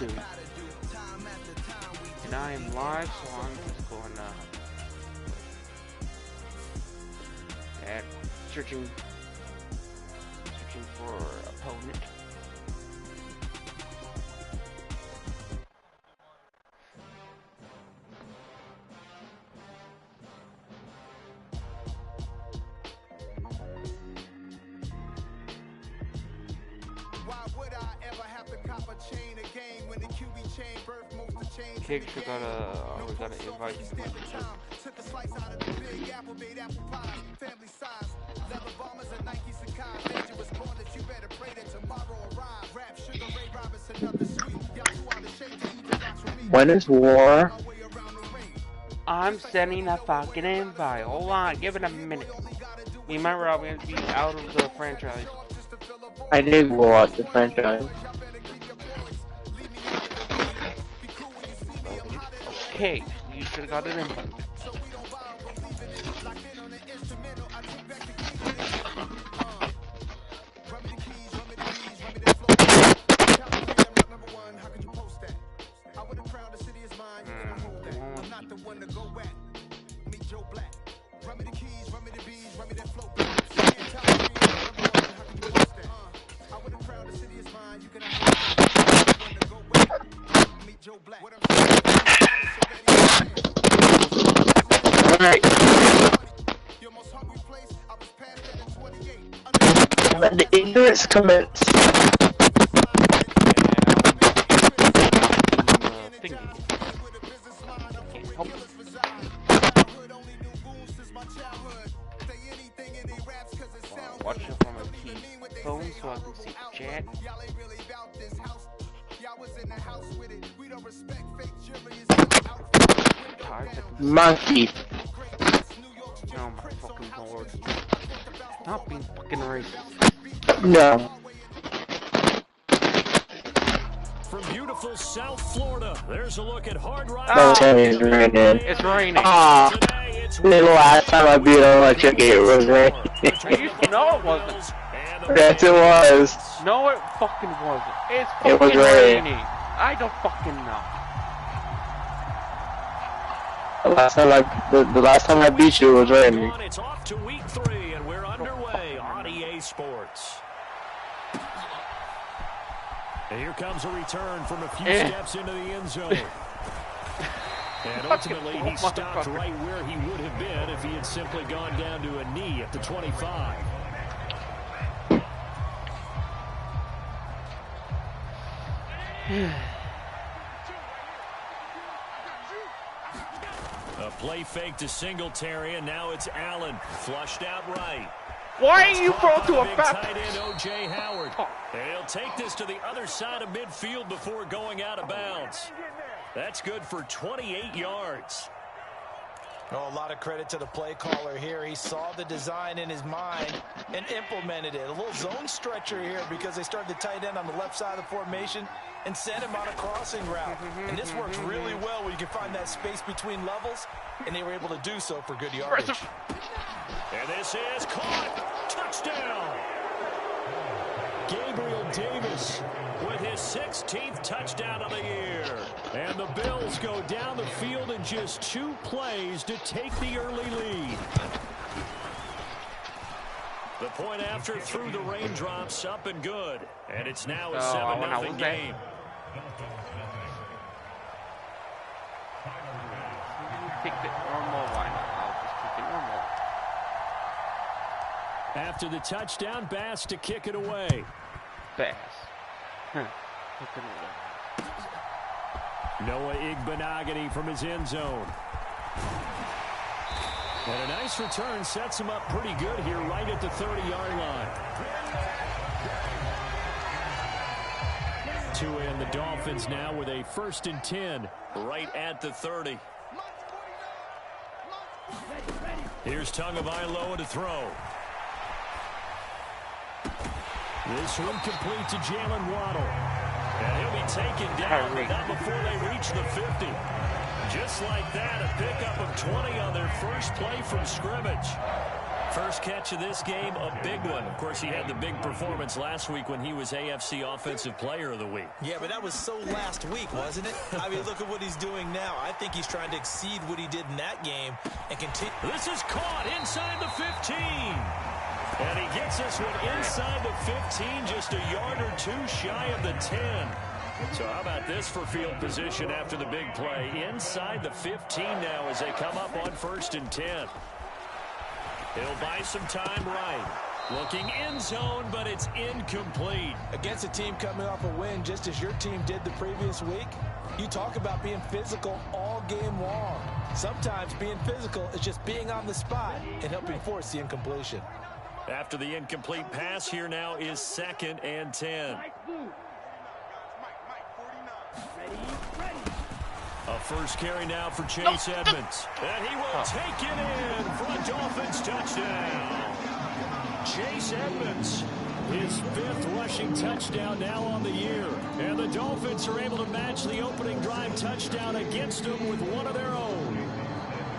YouTube. And I am live, so I'm just going and searching for opponent. Kids, we gotta invite you. Took a slice out of the big apple, made apple pie, family size, leather bombers and Nikes and cars. Danger was born that you better pray that tomorrow arrive. Rap, Sugar Ray Robinson, nothing sweet. Y'all too out of shape to eat the box for me. When is war? I'm sending a fucking invite. Hold on, give it a minute. Me and my Rob are gonna be out of the franchise. I did blow out the franchise. Okay, you should have got an invite. When the ignorance commits. Watch it from a phone so I can see the chat. Monkey. Oh my fucking lord. Stop being fucking racist. No. From beautiful South Florida, there's a look at Hard Rock. Don't tell me it's raining. It's raining. Ah, the last time I beat an electric gate was raining. No, it wasn't. Yes, it was. No, it fucking wasn't. It's fucking It was raining. I don't fucking know. The last time I beat you, it was raining. It's off to week 3, and we're underway on EA Sports. And here comes a return from a few steps into the end zone. And ultimately, he stopped right where he would have been if he had simply gone down to a knee at the 25. A play fake to Singletary, and now it's Allen. Flushed out right. Why are you thrown to a back? Tight end O.J. Howard. He'll take this to the other side of midfield before going out of bounds. That's good for 28 yards. Oh, a lot of credit to the play caller here. He saw the design in his mind and implemented it. A little zone stretcher here because they started the tight end on the left side of the formation and sent him on a crossing route. And this works really well when you can find that space between levels, and they were able to do so for good yardage. And this is caught. Touchdown. Gabriel Davis with his 16th touchdown of the year. And the Bills go down the field in just 2 plays to take the early lead. The point after through the raindrops, up and good. And it's now a 7-0 game. Pick the normal line. I'll just pick the normal. After the touchdown, Bass to kick it away. Bass. Kick it away. Noah Igbenogany from his end zone. And a nice return sets him up pretty good here right at the 30-yard line. Tua and the Dolphins now with a 1st and 10 right at the 30. Here's Tagovailoa to throw. This one complete to Jalen Waddle. And he'll be taken down, but not before they reach the 50. Just like that, a pickup of 20 on their first play from scrimmage. First catch of this game, a big one. Of course, he had the big performance last week when he was AFC Offensive Player of the Week. Yeah, but that was so last week, wasn't it? I mean, look at what he's doing now. I think he's trying to exceed what he did in that game and continue. This is caught inside the 15. And he gets this one inside the 15, just a yard or two shy of the 10. So how about this for field position after the big play? Inside the 15 now as they come up on 1st and 10. He'll buy some time right. Looking end zone, but it's incomplete. Against a team coming off a win, just as your team did the previous week, you talk about being physical all game long. Sometimes being physical is just being on the spot and helping force the incompletion. After the incomplete pass, here now is 2nd and 10. A first carry now for Chase Edmonds. And he will take it in for a Dolphins touchdown. Chase Edmonds, his 5th rushing touchdown now on the year. And the Dolphins are able to match the opening drive touchdown against them with one of their own.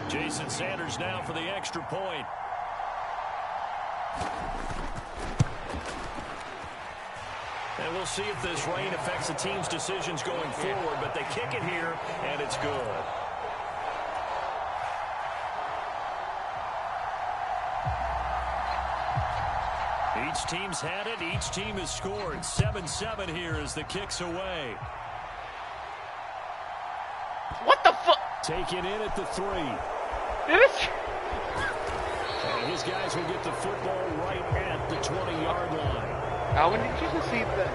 Jason Sanders now for the extra point. And we'll see if this rain affects the team's decisions going forward, but they kick it here, and it's good. Each team's had it. Each team has scored. 7-7 here as the kick's away. What the fuck? Take it in at the 3. And his guys will get the football right at the 20-yard line. Alvin, did you just see that?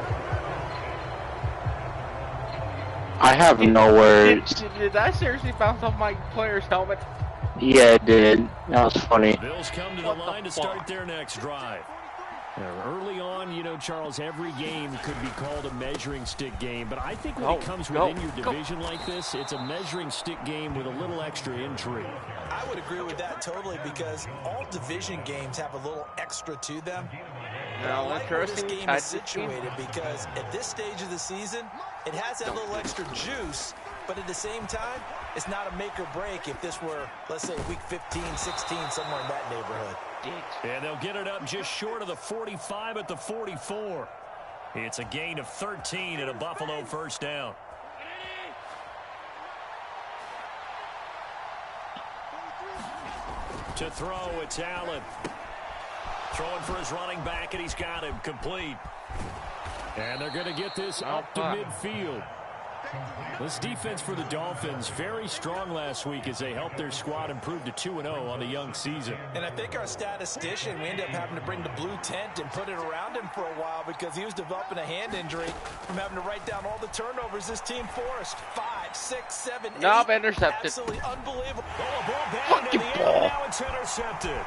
I have no words. Did that seriously bounce off my player's helmet? Yeah, it did. That was funny. Bills come to the line to start their next drive. Early on, you know, Charles, every game could be called a measuring stick game, but I think when it comes within your division like this, it's a measuring stick game with a little extra intrigue. I would agree with that totally because all division games have a little extra to them. I like where this game is situated because at this stage of the season, it has that little extra juice, but at the same time, it's not a make or break if this were, let's say, week 15, 16, somewhere in that neighborhood. And they'll get it up just short of the 45 at the 44. It's a gain of 13 and a Buffalo first down. To throw, it's Allen. Throwing for his running back, and he's got him complete. And they're going to get this up to midfield. This defense for the Dolphins, very strong last week as they helped their squad improve to 2-0 on the young season. And I think our statistician, we ended up having to bring the blue tent and put it around him for a while because he was developing a hand injury from having to write down all the turnovers this team forced. 5, 6, 7, 8. Nope, intercepted. Absolutely unbelievable. Oh, a ball batted in the air, now it's intercepted.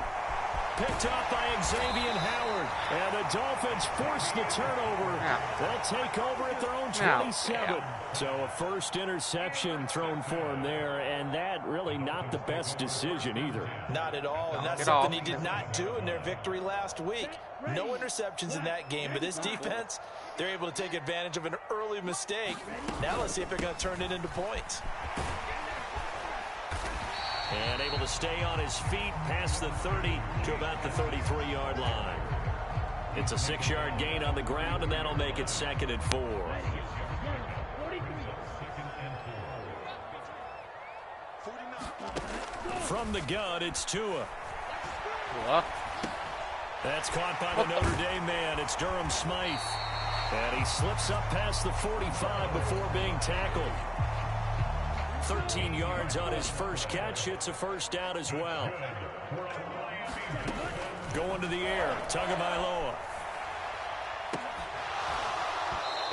Picked up by Xavier Howard. And the Dolphins force the turnover. They'll take over at their own 27. So a first interception thrown for him there, and that really not the best decision either. Not at all, and that's something he did not do in their victory last week. No interceptions in that game, but this defense, they're able to take advantage of an early mistake. Now let's see if they're going to turn it into points. And able to stay on his feet past the 30 to about the 33-yard line. It's a 6-yard gain on the ground, and that'll make it 2nd and 4. From the gun, it's Tua. That's caught by the Notre Dame man. It's Durham Smythe. And he slips up past the 45 before being tackled. 13 yards on his first catch. It's a first down as well. Going to the air. Tagovailoa.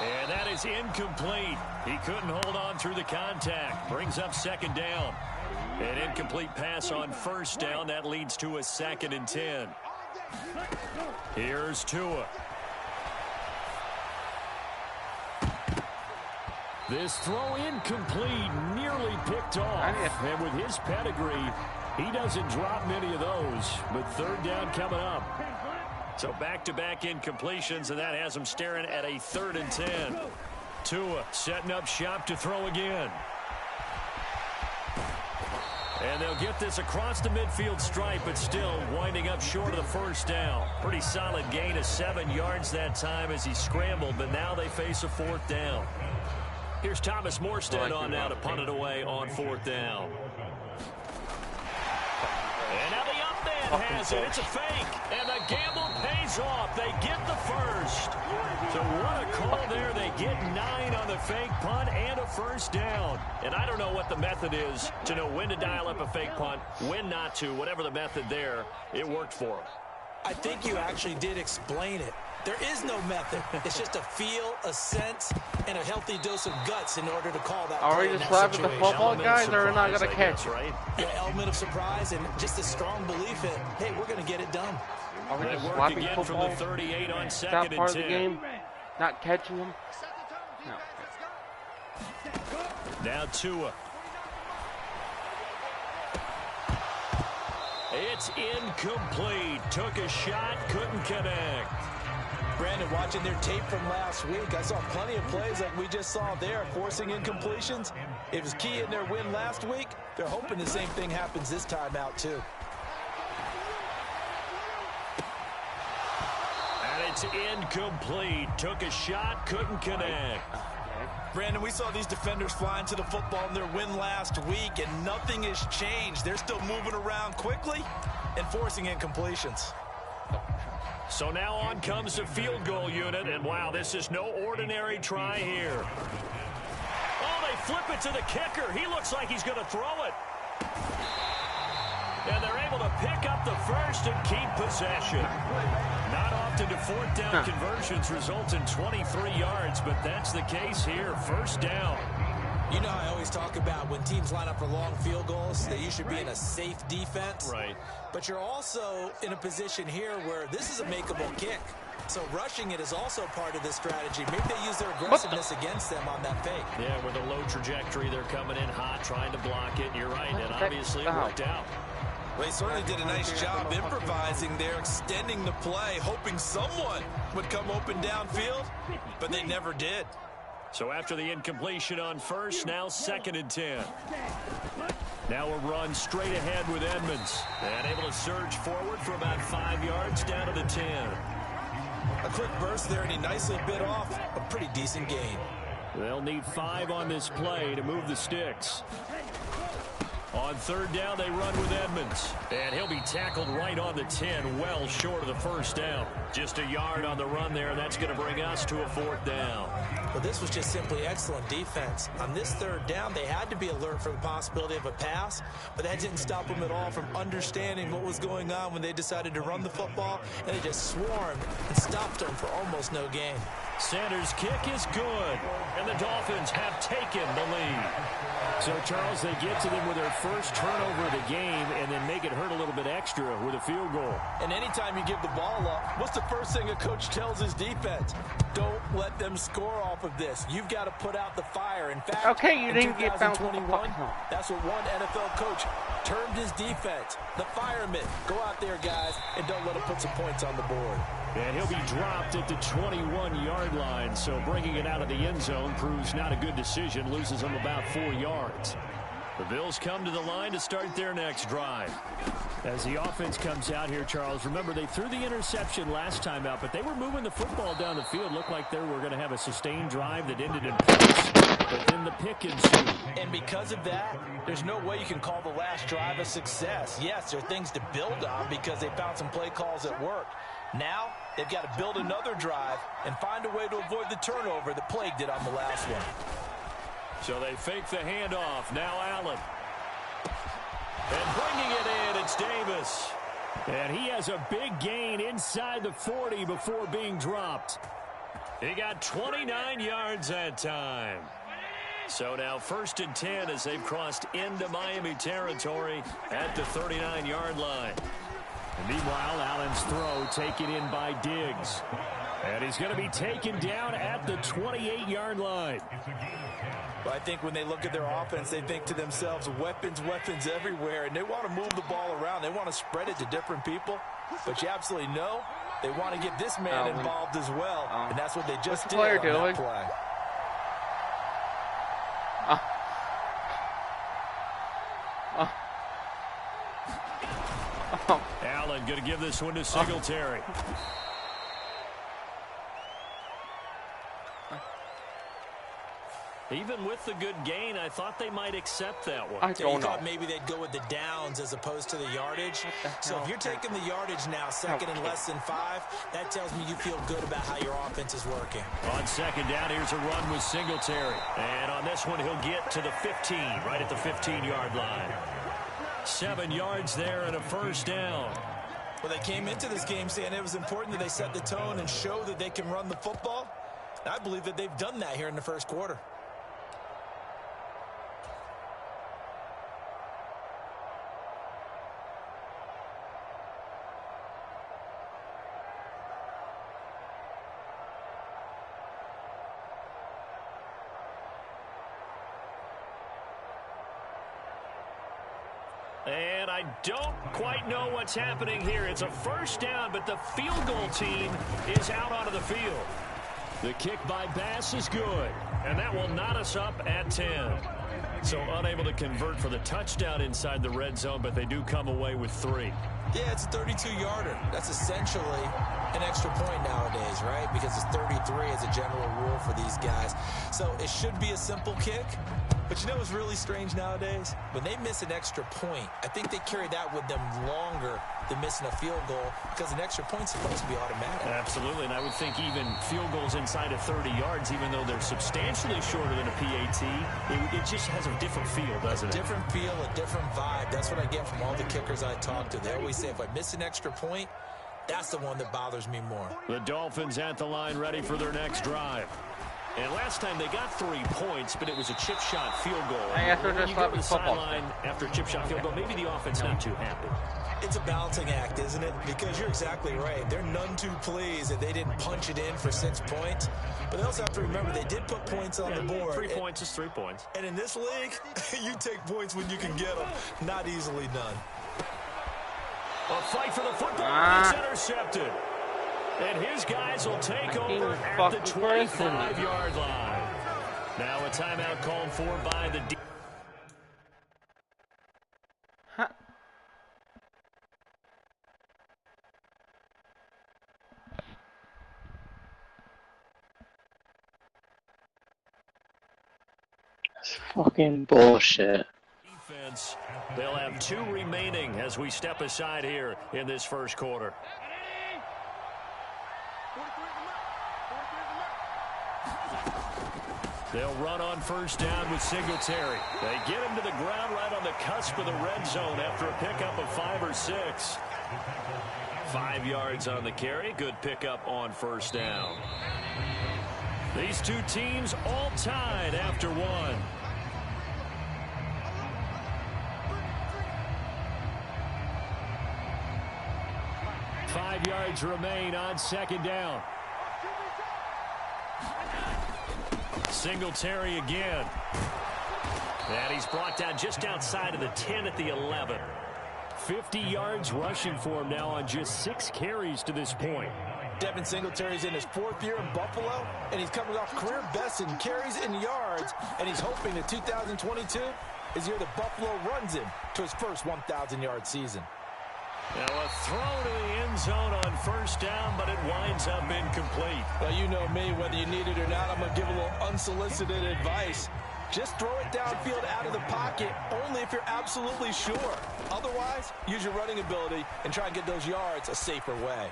And that is incomplete. He couldn't hold on through the contact. Brings up 2nd down. An incomplete pass on 1st down. That leads to a 2nd and 10. Here's Tua. This throw incomplete, nearly picked off. And with his pedigree, he doesn't drop many of those. But 3rd down coming up. So back-to-back incompletions, and that has him staring at a 3rd and 10. Tua setting up shop to throw again. And they'll get this across the midfield stripe, but still winding up short of the first down. Pretty solid gain of 7 yards that time as he scrambled, but now they face a 4th down. Here's Thomas Morstead on now to punt it away on 4th down. And now the up man has it. It's a fake. And the gamble pays off. They get the first. So what a call there. They get 9 on the fake punt and a first down. And I don't know what the method is to know when to dial up a fake punt, when not to. Whatever the method there, it worked for them. I think you actually did explain it. There is no method. It's just a feel, a sense, and a healthy dose of guts in order to call that. Are we just slapping the football guys, or we're not going to catch it? Right? Yeah, element of surprise and just a strong belief in, hey, we're going to get it done. Are we They just work slapping again from football? the 38 on Is that 2nd and part of the 10. game? Not catching them? No. Now Tua. It's incomplete. Took a shot, couldn't connect. Brandon, watching their tape from last week, I saw plenty of plays like we just saw there, forcing incompletions. It was key in their win last week. They're hoping the same thing happens this time out, too. And it's incomplete. Took a shot, couldn't connect. Brandon, we saw these defenders flying to the football in their win last week, and nothing has changed. They're still moving around quickly and forcing incompletions. So now on comes the field goal unit, and wow, this is no ordinary try here. Oh, they flip it to the kicker. He looks like he's going to throw it. And they're able to pick up the first and keep possession. Not often do 4th down conversions result in 23 yards, but that's the case here. First down. You know, I always talk about when teams line up for long field goals, that you should be in a safe defense. Right. But you're also in a position here where this is a makeable kick. So rushing it is also part of this strategy. Maybe they use their aggressiveness against them on that fake. Yeah, with a low trajectory, they're coming in hot, trying to block it. You're right, and obviously it worked out. Well, they certainly did a nice job improvising there, extending the play, hoping someone would come open downfield, but they never did. So after the incompletion on first, now 2nd and 10. Now a run straight ahead with Edmonds. And able to surge forward for about 5 yards down to the 10. A quick burst there, and he nicely bit off a pretty decent gain. They'll need 5 on this play to move the sticks. On 3rd down, they run with Edmonds. And he'll be tackled right on the 10, well short of the first down. Just a yard on the run there, and that's going to bring us to a 4th down. Well, this was just simply excellent defense. On this 3rd down, they had to be alert for the possibility of a pass, but that didn't stop them at all from understanding what was going on when they decided to run the football, and they just swarmed and stopped them for almost no gain. Sanders' kick is good, and the Dolphins have taken the lead. So, Charles, they get to them with their first turnover of the game and then make it hurt a little bit extra with a field goal. And anytime you give the ball up, what's the first thing a coach tells his defense? Don't let them score off of this. You've got to put out the fire. In fact, okay, you didn't get bounced. 2021, that's what one NFL coach termed his defense. The firemen. Go out there, guys, and don't let them put some points on the board. And he'll be dropped at the 21-yard line, so bringing it out of the end zone proves not a good decision, loses him about 4 yards. The Bills come to the line to start their next drive. As the offense comes out here, Charles, remember they threw the interception last time out, but they were moving the football down the field. Looked like they were going to have a sustained drive that ended in points, but then the pick ensued. And because of that, there's no way you can call the last drive a success. Yes, there are things to build on because they found some play calls that worked. Now, they've got to build another drive and find a way to avoid the turnover that plagued it on the last one. So they fake the handoff. Now Allen. And bringing it in, it's Davis. And he has a big gain inside the 40 before being dropped. He got 29 yards that time. So now 1st and 10 as they've crossed into Miami territory at the 39-yard line. And meanwhile, Allen's throw taken in by Diggs. And he's going to be taken down at the 28-yard line. Well, I think when they look at their offense, they think to themselves, weapons, weapons everywhere, and they want to move the ball around. They want to spread it to different people. But you absolutely know they want to get this man involved as well, and that's what they just did on that play. Allen going to give this one to Singletary. Even with the good gain, I thought they might accept that one. I thought maybe they'd go with the downs as opposed to the yardage. So if you're taking the yardage now, second and less than 5, that tells me you feel good about how your offense is working. On second down, here's a run with Singletary. And on this one, he'll get to the 15, right at the 15-yard line. 7 yards there and a first down. Well, they came into this game saying it was important that they set the tone and show that they can run the football. I believe that they've done that here in the first quarter. And I don't quite know what's happening here. It's a first down, but the field goal team is out onto the field. The kick by Bass is good, and that will knot us up at 10. So unable to convert for the touchdown inside the red zone, but they do come away with 3. Yeah, it's a 32-yarder. That's essentially an extra point nowadays, right? Because it's 33 as a general rule for these guys. So it should be a simple kick. But you know what's really strange nowadays? When they miss an extra point, I think they carry that with them longer than missing a field goal because an extra point's supposed to be automatic. Absolutely, and I would think even field goals inside of 30 yards, even though they're substantially shorter than a PAT, it just has a different feel, doesn't it? A different feel, a different vibe. That's what I get from all the kickers I talk to. They always say if I miss an extra point, that's the one that bothers me more. The Dolphins at the line ready for their next drive. And last time they got 3 points, but it was a chip shot field goal. I guess we're When just you go to the football. sideline after a chip shot field goal, maybe the offense not too happy. It's a balancing act, isn't it? Because you're exactly right. They're none too pleased that they didn't punch it in for 6 points. But they also have to remember they did put points on the board. 3 points is 3 points. And in this league, you take points when you can get them. Not easily done. A fight for the football. It's intercepted. And his guys will take over at the 25-yard line. Now a timeout called for by the That's fucking bullshit. defense. They'll have 2 remaining as we step aside here in this first quarter. They'll run on first down with Singletary. They get him to the ground right on the cusp of the red zone after a pickup of 5 or 6. 5 yards on the carry. Good pickup on first down. These 2 teams all tied after 1. Five yards remain on second down. Singletary again. And he's brought down just outside of the 10 at the 11. 50 yards rushing for him now on just 6 carries to this point. Devin Singletary's in his 4th year in Buffalo, and he's coming off career best in carries and yards, and he's hoping that 2022 is the year that Buffalo runs him to his first 1,000-yard season. Now a throw to the end zone on first down, but it winds up incomplete. Well, you know me, whether you need it or not, I'm going to give a little unsolicited advice. Just throw it downfield out of the pocket only if you're absolutely sure. Otherwise, use your running ability and try and get those yards a safer way.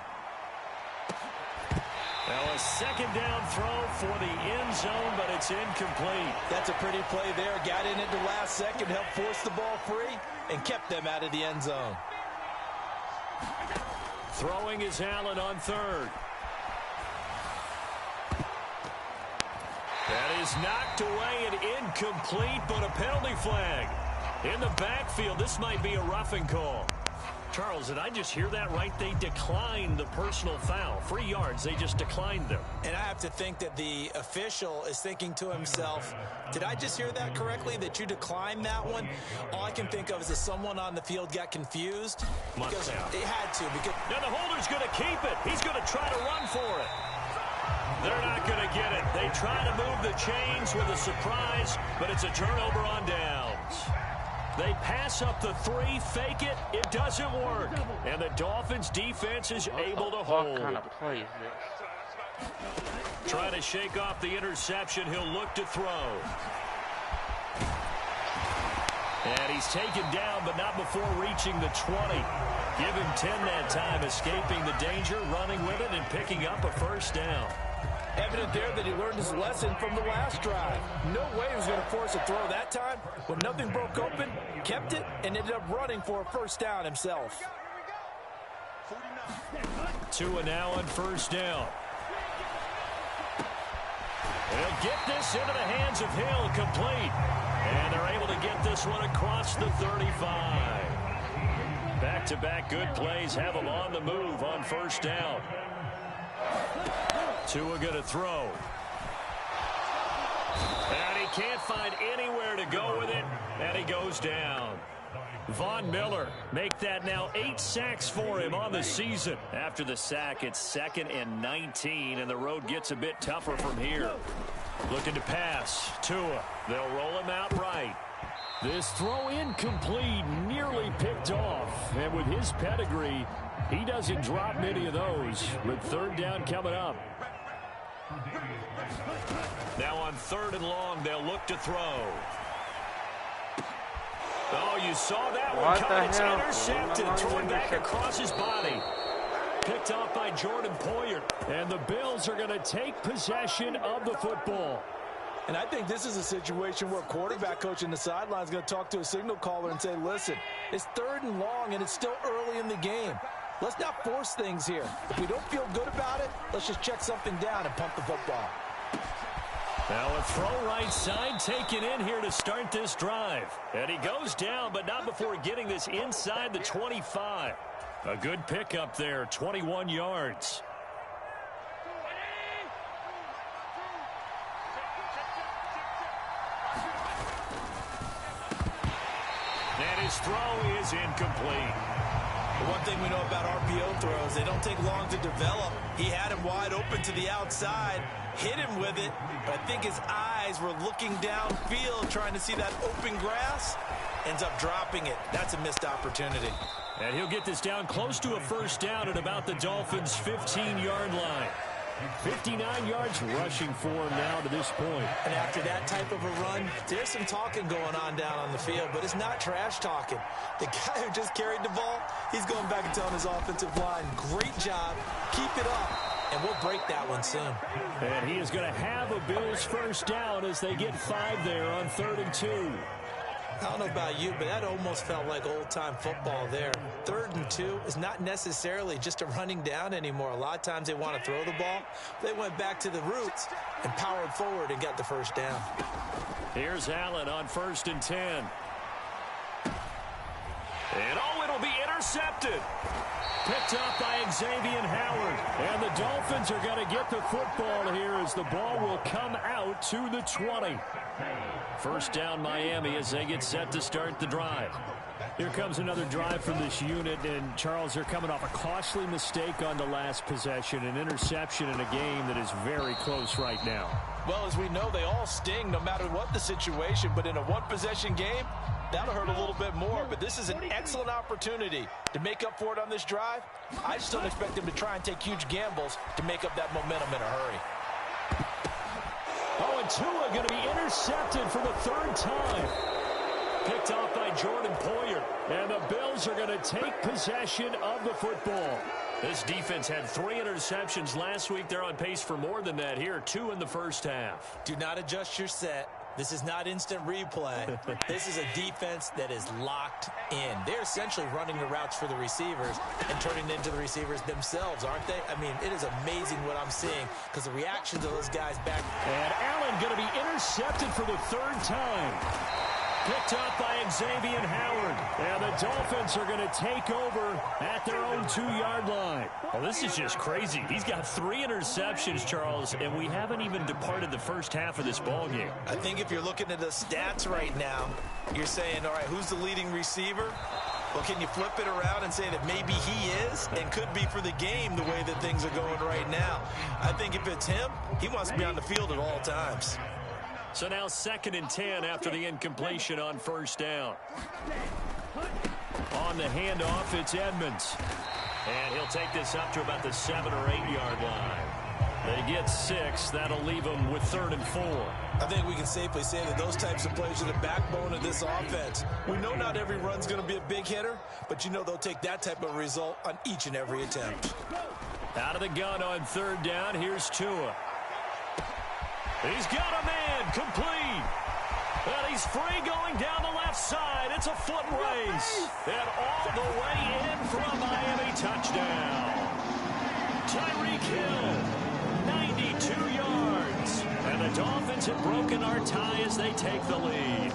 Now a second down throw for the end zone, but it's incomplete. That's a pretty play there. Got in at the last second, helped force the ball free, and kept them out of the end zone. Throwing is Allen on third. That is knocked away and incomplete, but a penalty flag. In the backfield, this might be a roughing call. Charles, did I just hear that right? They declined the personal foul. 3 yards, they just declined them. And I have to think that the official is thinking to himself, did I just hear that correctly, that you declined that one? All I can think of is that someone on the field got confused. Because they had to. Because now the holder's going to keep it. He's going to try to run for it. They're not going to get it. They try to move the chains with a surprise, but it's a turnover on downs. They pass up the three, fake it, it doesn't work. And the Dolphins defense is able to hold. What kind of play is this? Trying to shake off the interception, he'll look to throw. And he's taken down, but not before reaching the 20. Give him 10 that time, escaping the danger, running with it, and picking up a first down. Evident there that he learned his lesson from the last drive. No way he was going to force a throw that time. When nothing broke open, kept it, and ended up running for a first down himself. Tua now on first down. They'll get this into the hands of Hill, complete. And they're able to get this one across the 35. Back-to-back good plays have them on the move on first down. Tua going to throw. And he can't find anywhere to go with it, and he goes down. Von Miller make that now 8 sacks for him on the season. After the sack, it's 2nd and 19, and the road gets a bit tougher from here. Looking to pass. Tua. They'll roll him out right. This throw incomplete, nearly picked off. And with his pedigree, he doesn't drop many of those. With third down coming up. Now on 3rd and long, they'll look to throw. Oh, you saw that one coming. It's intercepted. Thrown back across his body. Picked off by Jordan Poyer. And the Bills are going to take possession of the football. And I think this is a situation where quarterback coach in the sideline is going to talk to a signal caller and say, listen, it's 3rd and long and it's still early in the game. Let's not force things here. If we don't feel good about it, let's just check something down and pump the football. Now a throw right side taken in here to start this drive. And he goes down, but not before getting this inside the 25. A good pickup there, 21 yards. And his throw is incomplete. The one thing we know about RPO throws, they don't take long to develop. He had him wide open to the outside, hit him with it, but I think his eyes were looking downfield trying to see that open grass. Ends up dropping it. That's a missed opportunity. And he'll get this down close to a first down at about the Dolphins' 15-yard line. 59 yards rushing for him now to this point. And after that type of a run, there's some talking going on down on the field, but it's not trash talking. The guy who just carried the ball, he's going back and telling his offensive line, great job, keep it up, and we'll break that one soon. And he is going to have a Bills first down as they get 5 there on 3rd and 2. I don't know about you, but that almost felt like old-time football there. 3rd and 2 is not necessarily just a running down anymore. A lot of times they want to throw the ball. They went back to the roots and powered forward and got the first down. Here's Allen on 1st and 10. And it'll be intercepted. Picked up by Xavier Howard. And the Dolphins are going to get the football here as the ball will come out to the 20. First down Miami as they get set to start the drive. Here comes another drive from this unit, and Charles, they're coming off a costly mistake on the last possession, an interception in a game that is very close right now. Well, as we know, they all sting no matter what the situation, but in a one-possession game, that'll hurt a little bit more, but this is an excellent opportunity to make up for it on this drive. I just don't expect them to try and take huge gambles to make up that momentum in a hurry. Oh, and Tua going to be intercepted for the 3rd time. Picked off by Jordan Poyer. And the Bills are going to take possession of the football. This defense had 3 interceptions last week. They're on pace for more than that here. 2 in the first half. Do not adjust your set. This is not instant replay. This is a defense that is locked in. They're essentially running the routes for the receivers and turning it into the receivers themselves, aren't they? I mean, it is amazing what I'm seeing because the reaction to those guys back. And Allen going to be intercepted for the 3rd time. Picked up by Xavier Howard. And the Dolphins are going to take over at their own 2-yard line. Well, this is just crazy. He's got 3 interceptions, Charles, and we haven't even departed the first half of this ballgame. I think if you're looking at the stats right now, you're saying, all right, who's the leading receiver? Well, can you flip it around and say that maybe he is and could be for the game the way that things are going right now? I think if it's him, he wants to be on the field at all times. So now 2nd and 10 after the incompletion on first down. On the handoff, it's Edmonds. And he'll take this up to about the 7 or 8 yard line. They get 6. That'll leave them with 3rd and 4. I think we can safely say that those types of plays are the backbone of this offense. We know not every run's going to be a big hitter, but you know they'll take that type of result on each and every attempt. Out of the gun on 3rd down, here's Tua. He's got a man, complete. And he's free going down the left side. It's a foot race. And all the way in for a Miami touchdown. Tyreek Hill, 92 yards. And the Dolphins have broken our tie as they take the lead.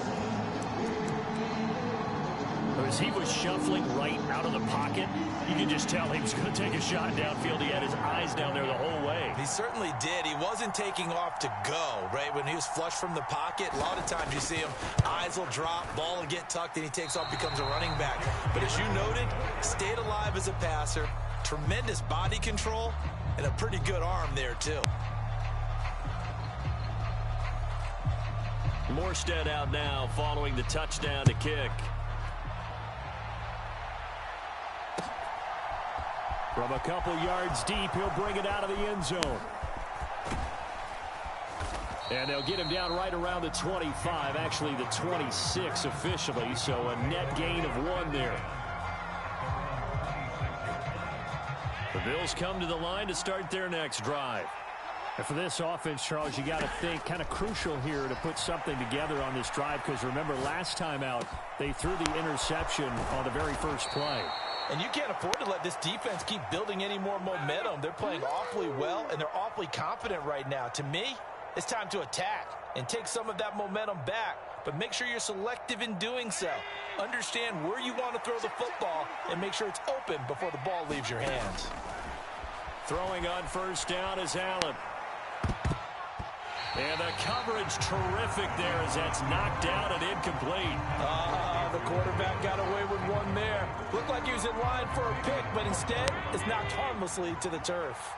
As he was shuffling right out of the pocket, you can just tell he was going to take a shot downfield. He had his eyes down there the whole way. He certainly did. He wasn't taking off to go, right? When he was flush from the pocket, a lot of times you see him, eyes will drop, ball will get tucked, and he takes off, becomes a running back. But as you noted, stayed alive as a passer, tremendous body control, and a pretty good arm there, too. Morstead out now following the touchdown to kick. From a couple yards deep, he'll bring it out of the end zone. And they'll get him down right around the 25, actually the 26 officially, so a net gain of 1 there. The Bills come to the line to start their next drive. And for this offense, Charles, you got to think kind of crucial here to put something together on this drive, because remember last time out, they threw the interception on the very first play. And you can't afford to let this defense keep building any more momentum. They're playing awfully well, and they're awfully confident right now. To me, it's time to attack and take some of that momentum back. But make sure you're selective in doing so. Understand where you want to throw the football and make sure it's open before the ball leaves your hands. Throwing on first down is Allen. And the coverage terrific there as that's knocked out and incomplete. The quarterback got away with one there. Looked like he was in line for a pick, but instead it's knocked harmlessly to the turf.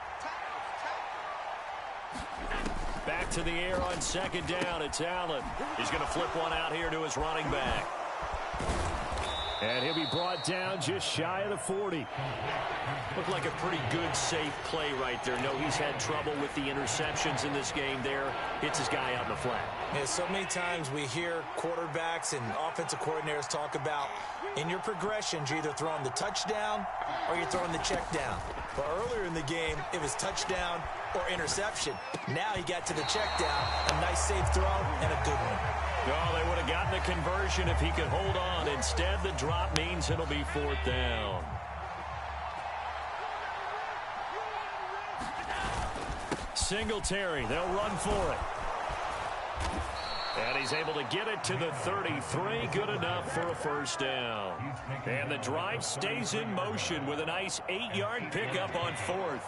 Back to the air on 2nd down. It's Allen. He's going to flip one out here to his running back. And he'll be brought down just shy of the 40. Looked like a pretty good, safe play right there. No, he's had trouble with the interceptions in this game there. Hits his guy out in the flat. Yeah, so many times we hear quarterbacks and offensive coordinators talk about in your progressions, you're either throwing the touchdown or you're throwing the check down. But earlier in the game, it was touchdown or interception. Now he got to the check down, a nice safe throw, and a good one. Oh, they would have gotten the conversion if he could hold on. Instead, the drop means it'll be 4th down. Singletary, they'll run for it. And he's able to get it to the 33. Good enough for a first down. And the drive stays in motion with a nice 8-yard pickup on 4th.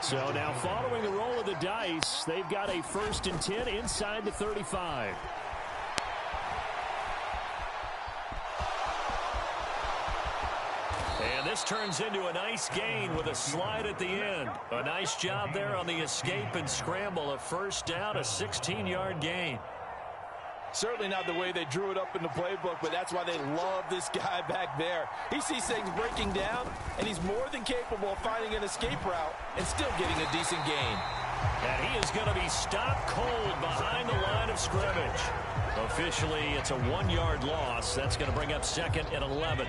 So now following the roll of the dice, they've got a 1st and 10 inside the 35. And this turns into a nice gain with a slide at the end. A nice job there on the escape and scramble. A first down, a 16-yard gain. Certainly not the way they drew it up in the playbook, but that's why they love this guy back there. He sees things breaking down, and he's more than capable of finding an escape route and still getting a decent gain. And he is going to be stopped cold behind the line of scrimmage. Officially, it's a 1-yard loss. That's going to bring up 2nd and 11.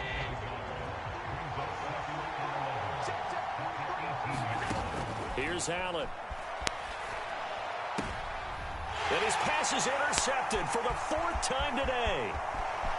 Here's Allen. And his pass is intercepted for the 4th time today.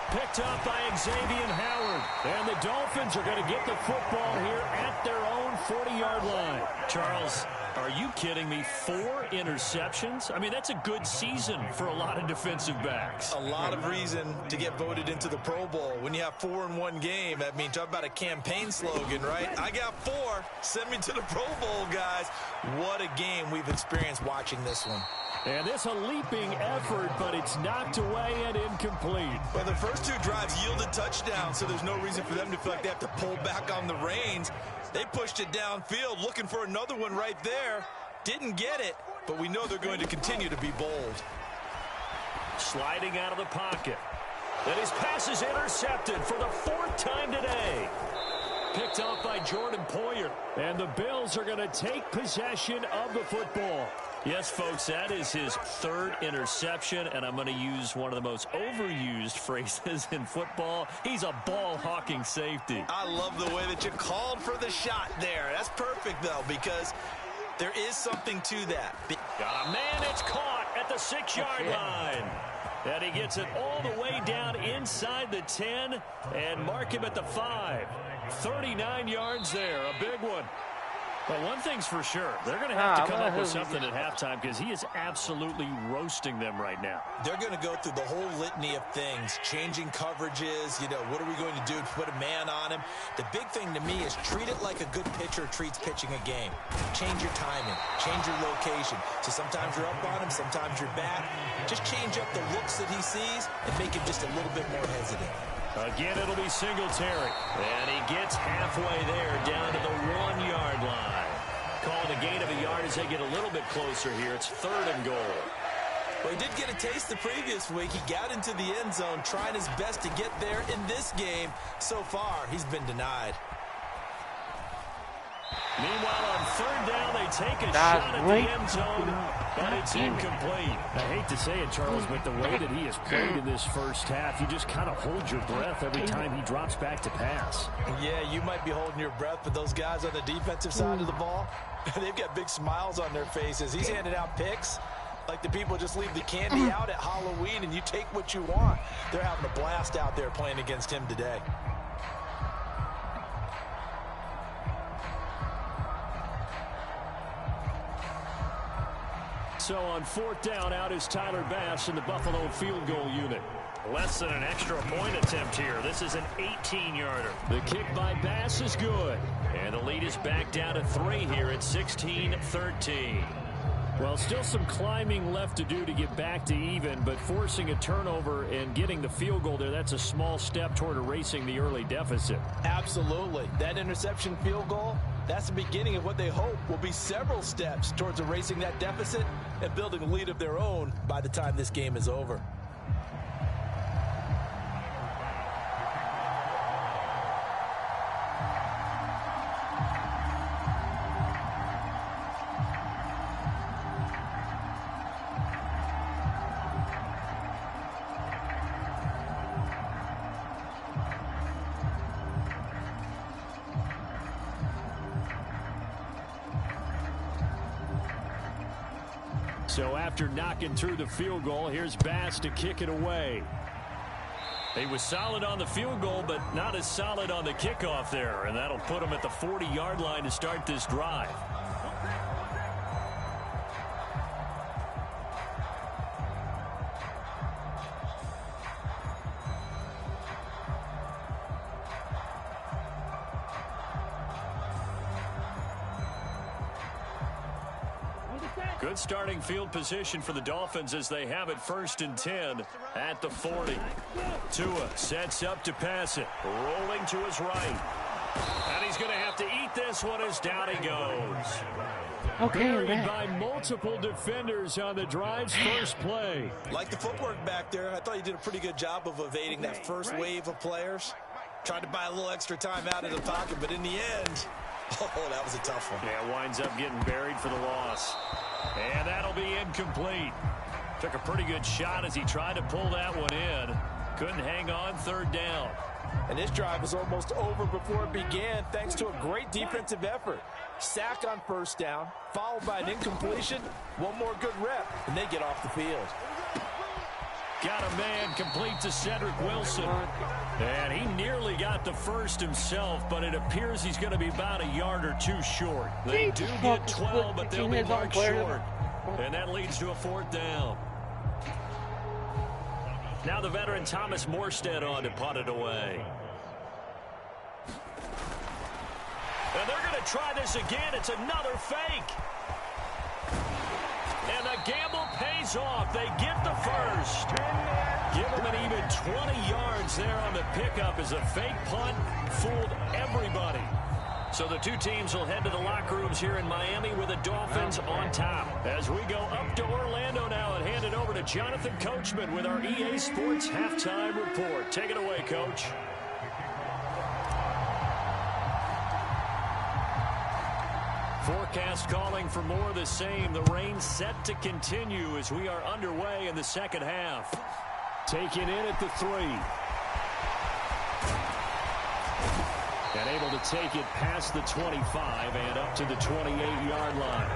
Picked up by Xavier Howard. And the Dolphins are going to get the football here at their own 40-yard line. Charles, are you kidding me? 4 interceptions? I mean, that's a good season for a lot of defensive backs. A lot of reason to get voted into the Pro Bowl. When you have 4 in one game, I mean, talk about a campaign slogan, right? I got 4. Send me to the Pro Bowl, guys. What a game we've experienced watching this one. And this a leaping effort, but it's knocked away and incomplete. Well, the first 2 drives yielded touchdowns, so there's no reason for them to feel like they have to pull back on the reins. They pushed it downfield, looking for another one right there. Didn't get it, but we know they're going to continue to be bold. sliding out of the pocket. And his pass is intercepted for the 4th time today. Picked off by Jordan Poyer. And the Bills are going to take possession of the football. Yes, folks, that is his 3rd interception, and I'm going to use one of the most overused phrases in football. He's a ball-hawking safety. I love the way that you called for the shot there. That's perfect, though, because there is something to that. Got a man, it's caught at the 6-yard line. And he gets it all the way down inside the 10 and mark him at the 5. 39 yards there, a big one. But one thing's for sure, they're going to have to come up with something at halftime because he is absolutely roasting them right now. They're going to go through the whole litany of things, changing coverages, what are we going to do to put a man on him? The big thing to me is treat it like a good pitcher treats pitching a game. Change your timing, change your location. So sometimes you're up on him, sometimes you're back. Just change up the looks that he sees and make him just a little bit more hesitant. Again, it'll be Singletary. And he gets halfway there down to the 1-yard line. Called a gain of a yard as they get a little bit closer here. It's 3rd and goal. Well, he did get a taste the previous week. He got into the end zone, trying his best to get there in this game. So far, he's been denied. Meanwhile, on 3rd down, they take a shot at the end zone, but it's incomplete. I hate to say it, Charles, but the way that he has played in this first half, you just kind of hold your breath every time he drops back to pass. Yeah, you might be holding your breath, but those guys on the defensive side of the ball, they've got big smiles on their faces. He's handing out picks like the people just leave the candy out at Halloween and you take what you want. They're having a blast out there playing against him today. So on 4th down, out is Tyler Bass in the Buffalo field goal unit. Less than an extra point attempt here. This is an 18-yarder. The kick by Bass is good. And the lead is back down to 3 here at 16-13. Well, still some climbing left to do to get back to even, but forcing a turnover and getting the field goal there, that's a small step toward erasing the early deficit. Absolutely. That interception field goal, that's the beginning of what they hope will be several steps towards erasing that deficit and building a lead of their own by the time this game is over. So after knocking through the field goal, here's Bass to kick it away. He was solid on the field goal, but not as solid on the kickoff there, and that'll put him at the 40-yard line to start this drive. Good starting field position for the Dolphins as they have it 1st and 10 at the 40. Tua sets up to pass it. Rolling to his right. And he's going to have to eat this one as down he goes. Buried by multiple defenders on the drive's first play. Like the footwork back there, I thought he did a pretty good job of evading that first wave of players. Tried to buy a little extra time out of the pocket, but in the end, oh, that was a tough one. Yeah, winds up getting buried for the loss. And that'll be incomplete. Took a pretty good shot as he tried to pull that one in. Couldn't hang on 3rd down. And this drive was almost over before it began thanks to a great defensive effort. Sack on 1st down, followed by an incompletion. One more good rep, and they get off the field. Got a man complete to Cedric Wilson. And he nearly got the first himself, but it appears he's going to be about a yard or 2 short. They do get 12, but they'll be marked short. And that leads to a 4th down. Now the veteran Thomas Morstead on to punt it away. And they're going to try this again. It's another fake. And the gamble pays off. They get the first. Give them an even 20 yards there on the pickup as a fake punt fooled everybody. So the two teams will head to the locker rooms here in Miami with the Dolphins on top. As we go up to Orlando now and hand it over to Jonathan Coachman with our EA Sports Halftime Report. Take it away, Coach. Forecast calling for more of the same. The rain set to continue as we are underway in the second half. Taken in at the 3. And able to take it past the 25 and up to the 28-yard line.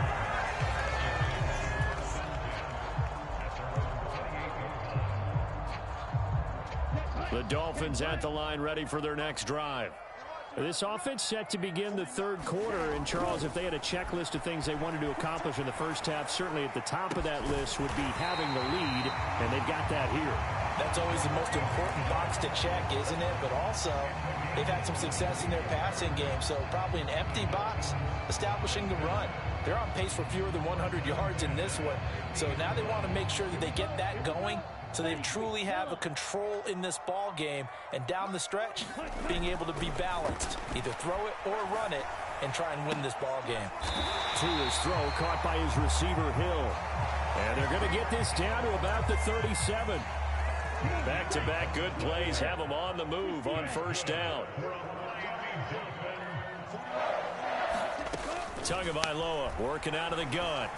The Dolphins at the line ready for their next drive. This offense set to begin the third quarter. And, Charles, if they had a checklist of things they wanted to accomplish in the first half, certainly at the top of that list would be having the lead, and they've got that here. That's always the most important box to check, isn't it? But also, they've had some success in their passing game, so probably an empty box, establishing the run. They're on pace for fewer than 100 yards in this one, so now they want to make sure that they get that going so they truly have a control in this ball game, and down the stretch, being able to be balanced, either throw it or run it, and try and win this ball game. To his throw, caught by his receiver, Hill. And they're going to get this down to about the 37. Back-to-back good plays have them on the move on first down. Tagovailoa working out of the gun.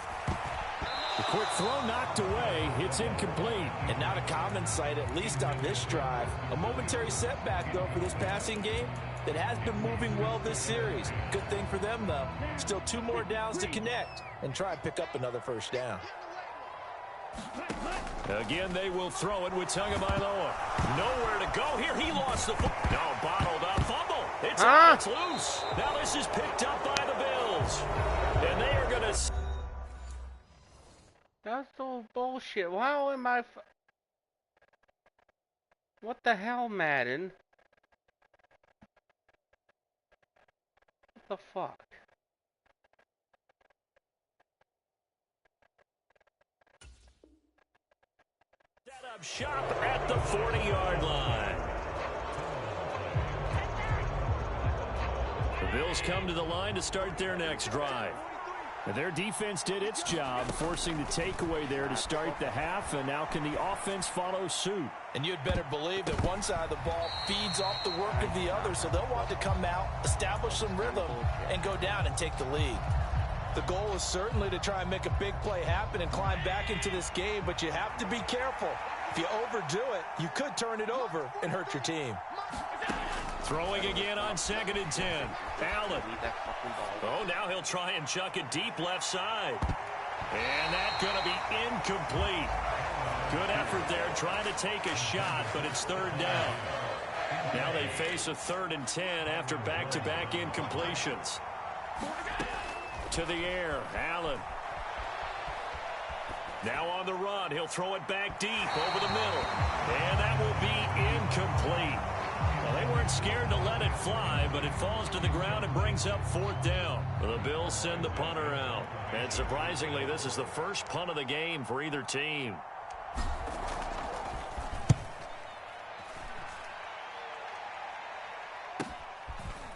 The quick throw knocked away. It's incomplete. And not a common sight, at least on this drive. A momentary setback, though, for this passing game that has been moving well this series. Good thing for them, though. Still 2 more downs to connect and try and pick up another first down. Again, they will throw it with Tagovailoa. Nowhere to go here. He lost the football. No, bottled up. Fumble. It's out. It's loose. Now this is picked up by the Bills. And they are going to... That's so bullshit. How am I... What the hell, Madden? What the fuck? Set up shop at the 40-yard line. The Bills come to the line to start their next drive. Their defense did its job, forcing the takeaway there to start the half, and now can the offense follow suit? And you'd better believe that one side of the ball feeds off the work of the other, so they'll want to come out, establish some rhythm, and go down and take the lead. The goal is certainly to try and make a big play happen and climb back into this game, but you have to be careful. If you overdo it, you could turn it over and hurt your team. Throwing again on 2nd and 10. Allen. Oh, now he'll try and chuck it deep left side. And that's going to be incomplete. Good effort there trying to take a shot, but it's 3rd down. Now they face a 3rd and 10 after back-to-back incompletions. To the air, Allen. Now on the run, he'll throw it back deep over the middle. And that will be incomplete. Well, they weren't scared to let it fly, but it falls to the ground and brings up 4th down. The Bills send the punter out. And surprisingly, this is the first punt of the game for either team.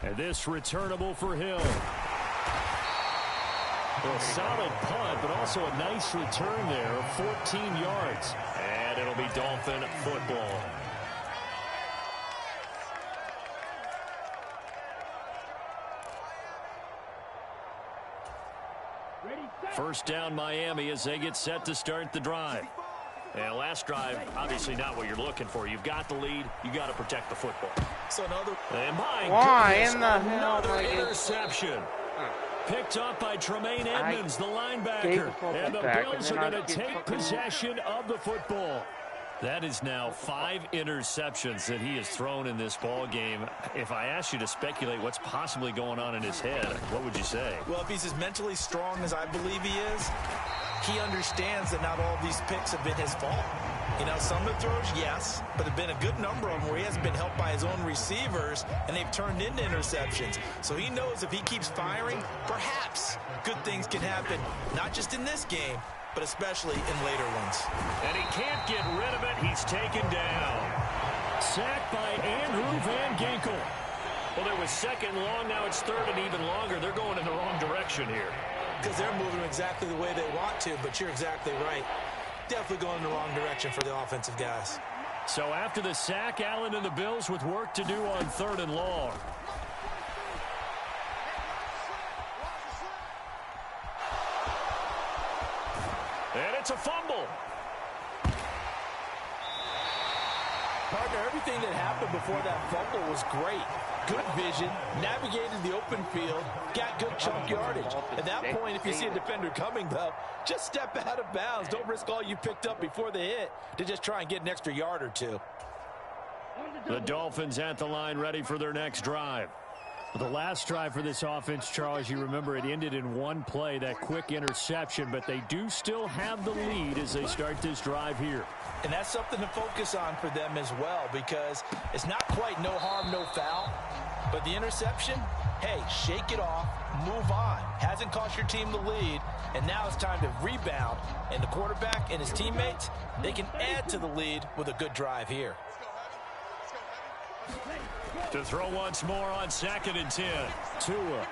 And this returnable for Hill. A solid punt, but also a nice return there of 14 yards. And it'll be Dolphin football. First down Miami as they get set to start the drive. And last drive, obviously not what you're looking for. You've got the lead. You got to protect the football. So another. And why in the hell? Another interception. Picked up by Tremaine Edmonds, the linebacker. And the Bills are going to take possession of the football. That is now 5 interceptions that he has thrown in this ball game. If I asked you to speculate what's possibly going on in his head, what would you say? Well, if he's as mentally strong as I believe he is, he understands that not all these picks have been his fault. You know, some of the throws, yes, but there have been a good number of them where he hasn't been helped by his own receivers, and they've turned into interceptions. So he knows if he keeps firing, perhaps good things can happen, not just in this game, but especially in later ones. And he can't get rid of it. He's taken down. Sacked by Andrew Van Ginkel. Well, it was second long. Now it's third and even longer. They're going in the wrong direction here. Because they're moving exactly the way they want to, but you're exactly right. Definitely going in the wrong direction for the offensive guys. So after the sack, Allen and the Bills with work to do on third and long. And it's a fumble. Partner, everything that happened before that fumble was great. Good vision, navigated the open field, got good chunk yardage. At that point, if you see a defender coming, though, just step out of bounds. Don't risk all you picked up before the hit to just try and get an extra yard or two. The Dolphins at the line ready for their next drive. The last drive for this offense, Charles, you remember it ended in one play, that quick interception, but they do still have the lead as they start this drive here. And that's something to focus on for them as well, because it's not quite no harm, no foul. But the interception, hey, shake it off, move on. Hasn't cost your team the lead, and now it's time to rebound. And the quarterback and his teammates, they can add to the lead with a good drive here. To throw once more on 2nd and 10. Tua.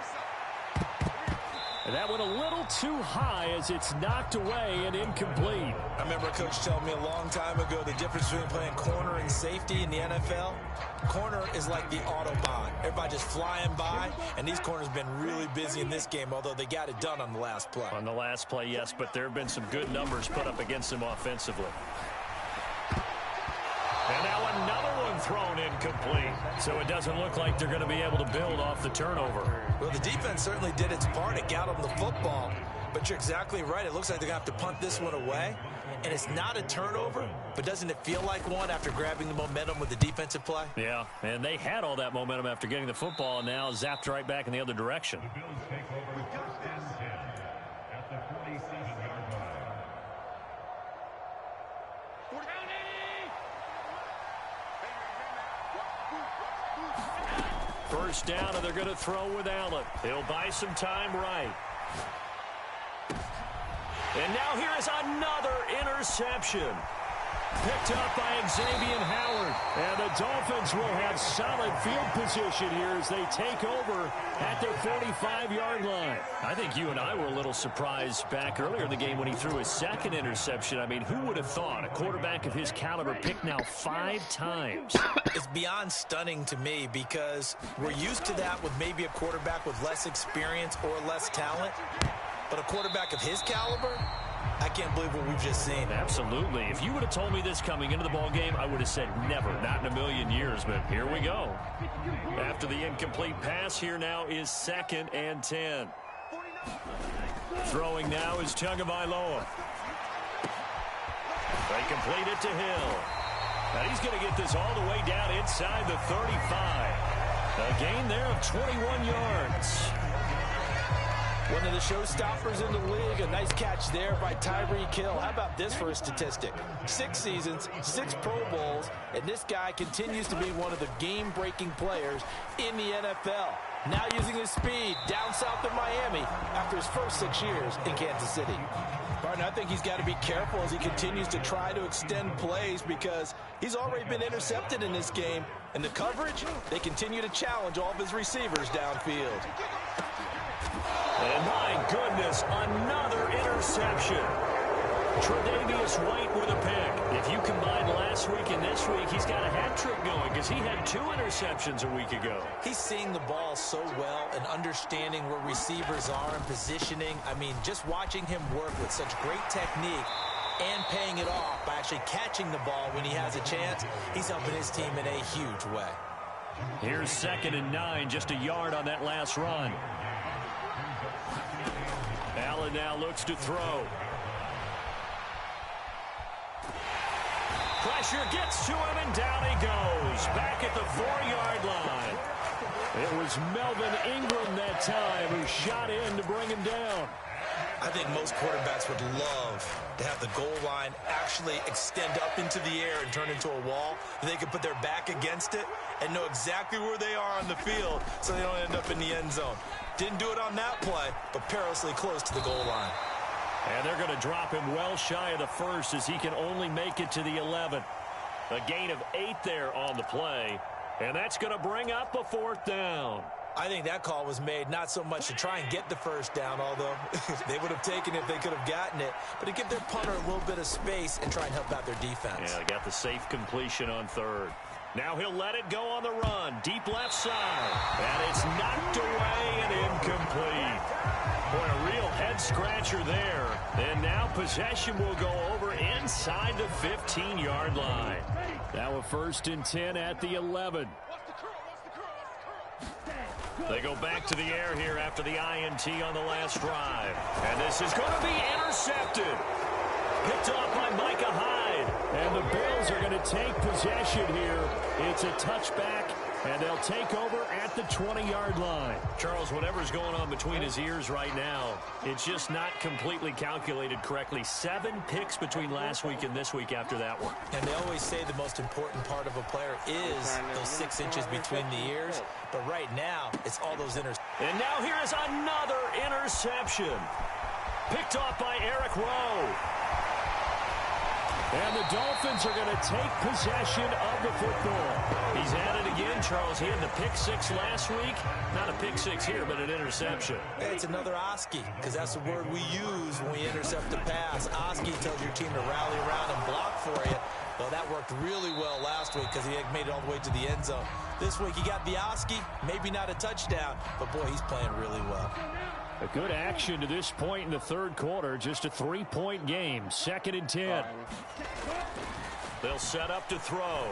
And that went a little too high as it's knocked away and incomplete. I remember a coach telling me a long time ago the difference between playing corner and safety in the NFL. Corner is like the Autobahn. Everybody just flying by, and these corners have been really busy in this game, although they got it done on the last play. On the last play, yes, but there have been some good numbers put up against them offensively. And now another one thrown incomplete. So it doesn't look like they're going to be able to build off the turnover. Well, the defense certainly did its part. It got them the football. But you're exactly right. It looks like they're going to have to punt this one away. And it's not a turnover, but doesn't it feel like one after grabbing the momentum with the defensive play? Yeah, and they had all that momentum after getting the football and now zapped right back in the other direction. The Bills take over with first and 10 at the 47-yard line. First down, and they're going to throw with Allen. He'll buy some time right. And now here is another interception. Picked up by Xavier Howard. And the Dolphins will have solid field position here as they take over at their 45-yard line. I think you and I were a little surprised back earlier in the game when he threw his second interception. I mean, who would have thought a quarterback of his caliber picked now 5 times? It's beyond stunning to me because we're used to that with maybe a quarterback with less experience or less talent. But a quarterback of his caliber, I can't believe what we've just seen. Absolutely. If you would have told me this coming into the ball game, I would have said never, not in a million years. But here we go. After the incomplete pass, here now is 2nd and 10. Throwing now is Tagovailoa. They complete it to Hill. Now he's going to get this all the way down inside the 35. A gain there of 21 yards. One of the showstoppers in the league. A nice catch there by Tyreek Hill. How about this for a statistic? 6 seasons, 6 Pro Bowls, and this guy continues to be one of the game-breaking players in the NFL. Now using his speed down south of Miami after his first 6 years in Kansas City. Barton, I think he's got to be careful as he continues to try to extend plays because he's already been intercepted in this game. And the coverage, they continue to challenge all of his receivers downfield. And my goodness, another interception. Tre'Davious White with a pick. If you combine last week and this week, he's got a hat trick going because he had 2 interceptions a week ago. He's seeing the ball so well and understanding where receivers are and positioning. I mean, just watching him work with such great technique and paying it off by actually catching the ball when he has a chance, he's helping his team in a huge way. Here's 2nd and 9, just a yard on that last run. Allen now looks to throw. Pressure gets to him, and down he goes. Back at the 4-yard line. It was Melvin Ingram that time who shot in to bring him down. I think most quarterbacks would love to have the goal line actually extend up into the air and turn into a wall. They can put their back against it and know exactly where they are on the field so they don't end up in the end zone. Didn't do it on that play, but perilously close to the goal line. And they're going to drop him well shy of the first as he can only make it to the 11. A gain of 8 there on the play. And that's going to bring up a 4th down. I think that call was made not so much to try and get the first down, although they would have taken it if they could have gotten it, but to give their punter a little bit of space and try and help out their defense. Yeah, they got the safe completion on 3rd. Now he'll let it go on the run. Deep left side. And it's knocked away and incomplete. Boy, a real head-scratcher there. And now possession will go over inside the 15-yard line. Now a 1st and 10 at the 11. They go back to the air here after the INT on the last drive. And this is going to be intercepted. Picked off by Micah Hyde. And the Bills are going to take possession here. It's a touchback, and they'll take over at the 20-yard line. Charles, whatever's going on between his ears right now, it's just not completely calculated correctly. 7 picks between last week and this week after that one. And they always say the most important part of a player is those 6 inches between the ears. But right now, it's all those interceptions. And now here is another interception. Picked off by Eric Rowe. And the Dolphins are going to take possession of the football. He's at it again, Charles. He had the pick 6 last week. Not a pick 6 here, but an interception. It's another Oski, because that's the word we use when we intercept a pass. Oski tells your team to rally around and block for you. Well, that worked really well last week because he made it all the way to the end zone. This week he got the Oski, maybe not a touchdown, but boy, he's playing really well. A good action to this point in the 3rd quarter. Just a 3-point game. 2nd and 10. They'll set up to throw.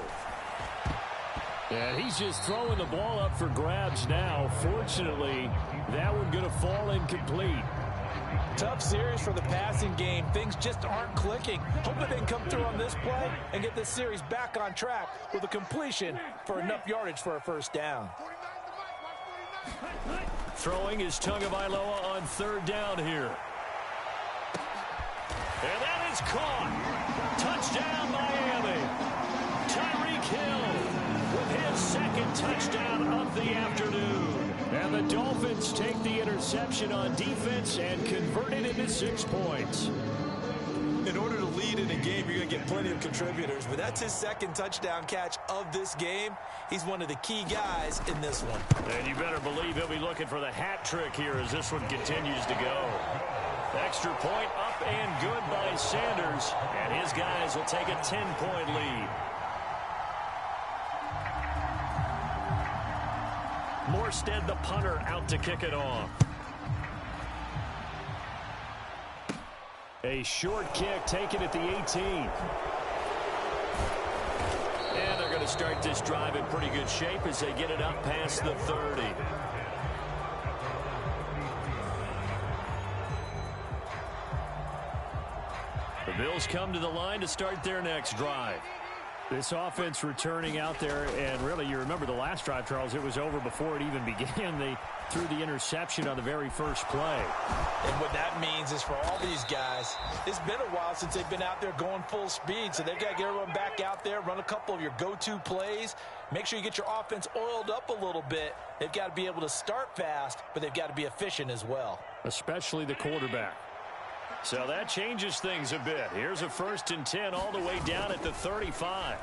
And he's just throwing the ball up for grabs now. Fortunately, that one going to fall incomplete. Tough series for the passing game. Things just aren't clicking. Hoping they can come through on this play and get this series back on track with a completion for enough yardage for a 1st down. Throwing is Tagovailoa on 3rd down here. And that is caught. Touchdown, Miami. Tyreek Hill with his 2nd touchdown of the afternoon. And the Dolphins take the interception on defense and convert it into 6 points. In order to lead in a game, you're going to get plenty of contributors, but that's his 2nd touchdown catch of this game. He's one of the key guys in this one. And you better believe he'll be looking for the hat trick here as this one continues to go. Extra point up and good by Sanders, and his guys will take a 10-point lead. Morstead, the punter, out to kick it off. A short kick taken at the 18. And they're going to start this drive in pretty good shape as they get it up past the 30. The Bills come to the line to start their next drive. This offense returning out there, and really, you remember the last drive, Charles, it was over before it even began. They threw the interception on the very first play. And what that means is for all these guys, it's been a while since they've been out there going full speed, so they've got to get everyone back out there, run a couple of your go-to plays, make sure you get your offense oiled up a little bit. They've got to be able to start fast, but they've got to be efficient as well. Especially the quarterback. So that changes things a bit. Here's a 1st and 10 all the way down at the 35.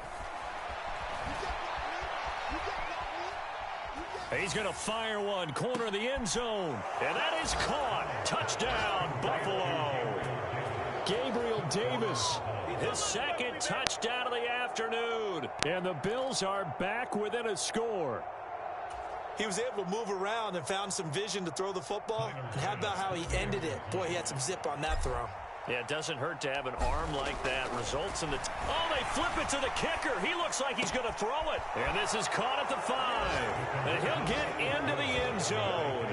He's going to fire one, corner of the end zone. And that is caught. Touchdown, Buffalo. Gabriel Davis, his 2nd touchdown of the afternoon. And the Bills are back within a score. He was able to move around and found some vision to throw the football. And how about how he ended it? Boy, he had some zip on that throw. Yeah, it doesn't hurt to have an arm like that. Results in the... Oh, they flip it to the kicker. He looks like he's going to throw it. And this is caught at the 5. And he'll get into the end zone.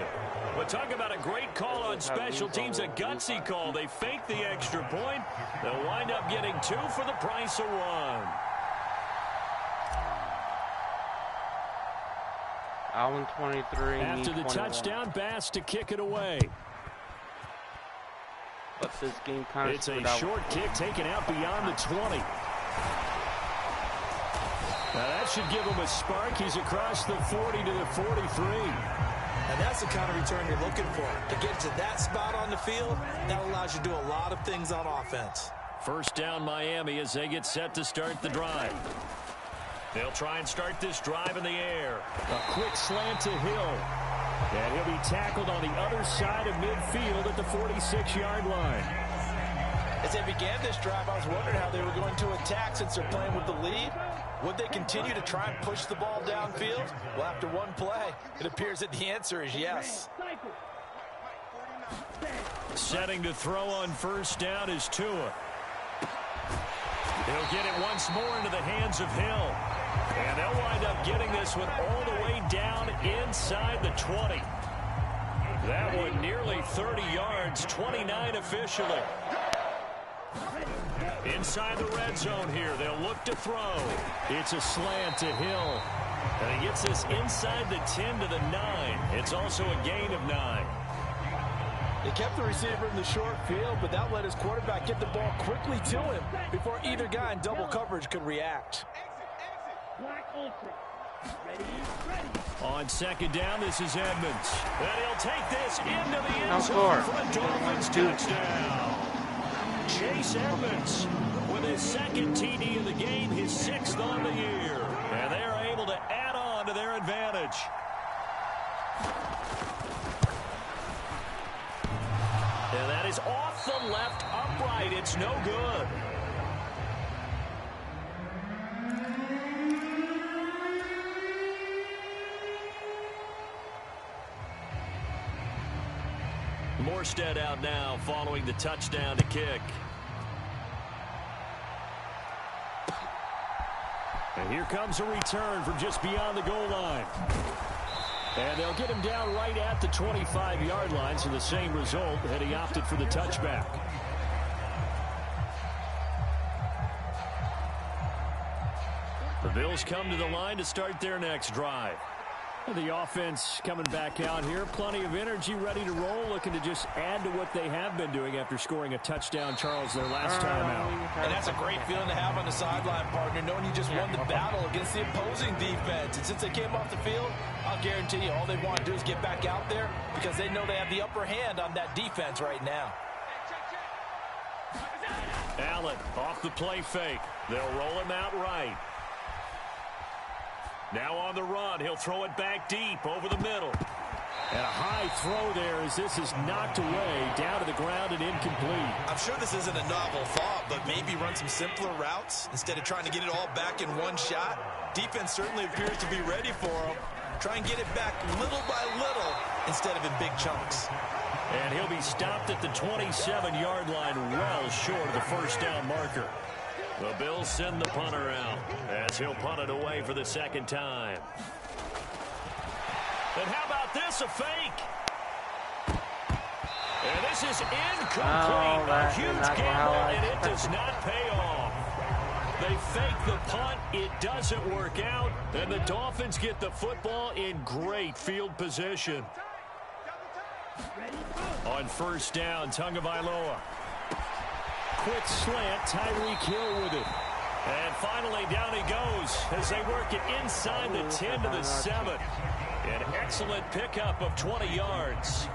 But talk about a great call on special teams, a gutsy call. They fake the extra point. They'll wind up getting 2 for the price of 1. Allen 23. After the 21. touchdown, Bass to kick it away. What's this game kind of? It's a short kick taken out beyond the 20. Now that should give him a spark. He's across the 40 to the 43. And that's the kind of return you're looking for. To get to that spot on the field, that allows you to do a lot of things on offense. 1st down Miami as they get set to start the drive. They'll try and start this drive in the air. A quick slant to Hill. And he'll be tackled on the other side of midfield at the 46-yard line. As they began this drive, I was wondering how they were going to attack since they're playing with the lead. Would they continue to try and push the ball downfield? Well, after one play, it appears that the answer is yes. Setting to throw on first down is Tua. He'll get it once more into the hands of Hill. And they'll wind up getting this one all the way down inside the 20. That one nearly 30 yards, 29 officially. Inside the red zone here, they'll look to throw. It's a slant to Hill. And he gets this inside the 10 to the 9. It's also a gain of 9. They kept the receiver in the short field, but that let his quarterback get the ball quickly to him before either guy in double coverage could react. On second down, this is Edmonds. And he'll take this into the end zone for a Dolphins touchdown. Chase Edmonds with his second TD of the game, his 6th on the year. And they are able to add on to their advantage. And that is off the left upright. It's no good. Morstead out now following the touchdown to kick. And here comes a return from just beyond the goal line. And they'll get him down right at the 25-yard line, so the same result had he opted for the touchback. The Bills come to the line to start their next drive. The offense coming back out here. Plenty of energy, ready to roll, looking to just add to what they have been doing after scoring a touchdown, Charles, their last time out. And that's a great feeling to have on the sideline, partner, knowing you just won the battle against the opposing defense. And since they came off the field, I'll guarantee you all they want to do is get back out there because they know they have the upper hand on that defense right now. Allen off the play fake. They'll roll him out right. Now on the run, he'll throw it back deep over the middle. And a high throw there as this is knocked away, down to the ground and incomplete. I'm sure this isn't a novel thought, but maybe run some simpler routes instead of trying to get it all back in one shot. Defense certainly appears to be ready for him. Try and get it back little by little instead of in big chunks. And he'll be stopped at the 27-yard line, well short of the first down marker. The Bills send the punter out as he'll punt it away for the second time. And how about this, a fake? And this is incomplete. A huge gamble, and it does not pay off. They fake the punt. It doesn't work out. And the Dolphins get the football in great field position. On first down, Tagovailoa. Quick slant, Tyreek Hill with it. And finally down he goes as they work it inside the 10 to the 7. An excellent pickup of 20 yards.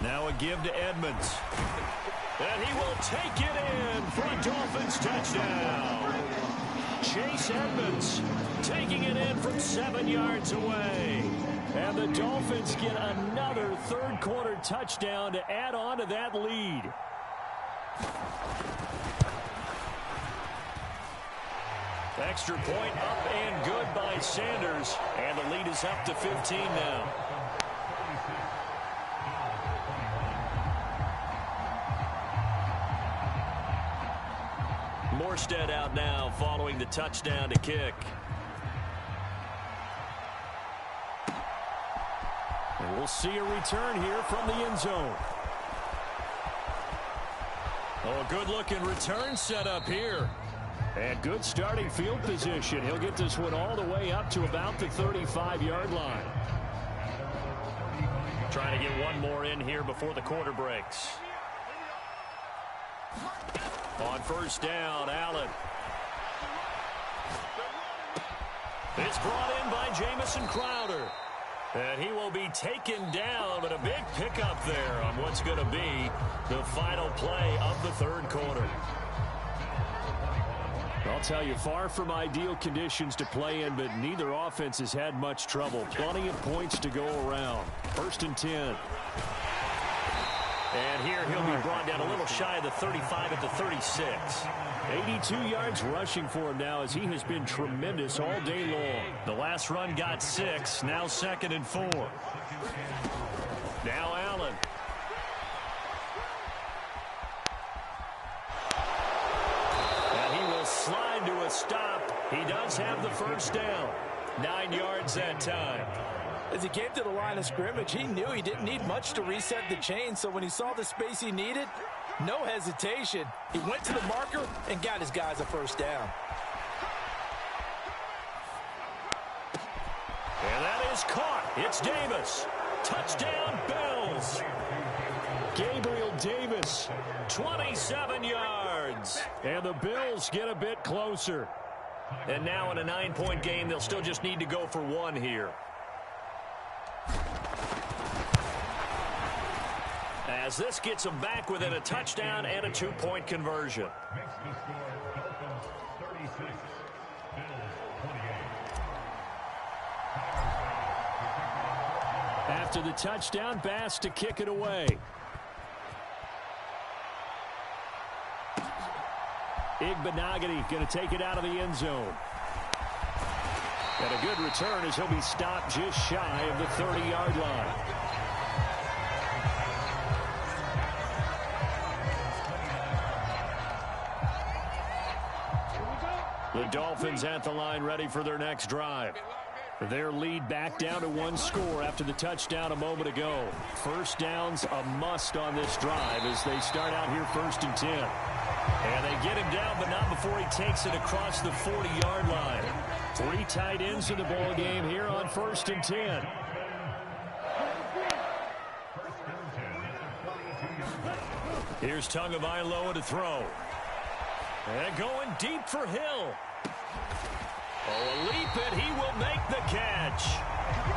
Now a give to Edmonds. And he will take it in for a Dolphins touchdown. Chase Edmonds taking it in from 7 yards away. And the Dolphins get another third-quarter touchdown to add on to that lead. Extra point up and good by Sanders. And the lead is up to 15 now. Morstead out now following the touchdown to kick. And we'll see a return here from the end zone. Oh, a good-looking return set up here. And good starting field position. He'll get this one all the way up to about the 35-yard line. Trying to get one more in here before the quarter breaks. On first down, Allen. It's brought in by Jamison Crowder. And he will be taken down, but a big pickup there on what's going to be the final play of the third quarter. I'll tell you, far from ideal conditions to play in, but neither offense has had much trouble. Plenty of points to go around. 1st and 10. And here he'll be brought down a little shy of the 35 at the 36. 82 yards rushing for him now as he has been tremendous all day long. The last run got 6. Now 2nd and 4. Now Allen. And he will slide to a stop. He does have the first down. 9 yards that time. As he came to the line of scrimmage, he knew he didn't need much to reset the chain, so when he saw the space he needed, no hesitation. He went to the marker and got his guys a first down. And that is caught. It's Davis. Touchdown, Bills. Gabriel Davis, 27 yards. And the Bills get a bit closer. And now in a 9-point game, they'll still just need to go for 1 here. As this gets them back within a touchdown and a 2-point conversion. Makes the score Dolphins 36, Bills 28. After the touchdown, Bass to kick it away. Igbenogany going to take it out of the end zone. And a good return as he'll be stopped just shy of the 30-yard line. The Dolphins at the line ready for their next drive. Their lead back down to 1 score after the touchdown a moment ago. First down's a must on this drive as they start out here 1st and 10. And they get him down, but not before he takes it across the 40-yard line. 3 tight ends in the ball game here on 1st and 10. Here's Tagovailoa to throw. And going deep for Hill. Oh, a leap, and he will make the catch.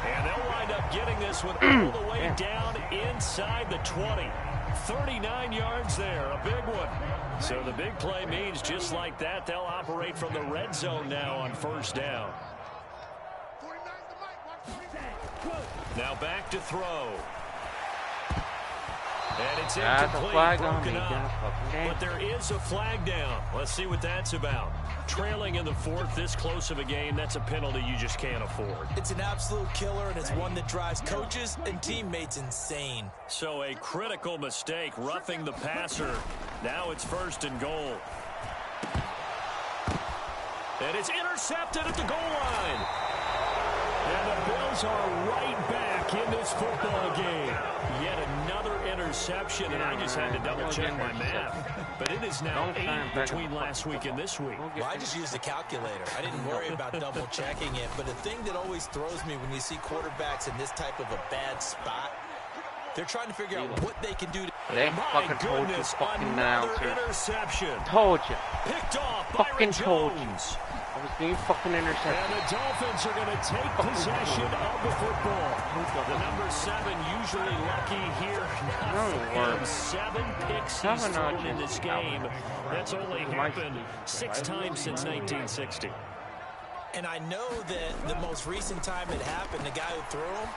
And they'll wind up getting this one all the way down inside the 20. 39 yards there, a big one. So the big play means just like that, they'll operate from the red zone now on 1st down. Now back to throw. And it's incomplete, broken up. But there is a flag down. Let's see what that's about. Trailing in the 4th, this close of a game, that's a penalty you just can't afford. It's an absolute killer, and it's one that drives coaches and teammates insane. So a critical mistake, roughing the passer. Now it's 1st and goal. And it's intercepted at the goal line. And the Bills are right back in this football game. Yet another interception, and I just had to double-check my math. But it is now 8 between last week and this week. Well, I just used a calculator. I didn't worry about double-checking it. But the thing that always throws me when you see quarterbacks in this type of a bad spot, they're trying to figure out what they can do. My goodness, another interception. Told you. Picked off Fucking Byron told you. Jones. I was being fucking intercepted. And the Dolphins are going to take possession of the football. The number 7 usually lucky here. Not 7 picks he's thrown in this game. That's only happened 6 times since 1960. And I know that the most recent time it happened, the guy who threw him,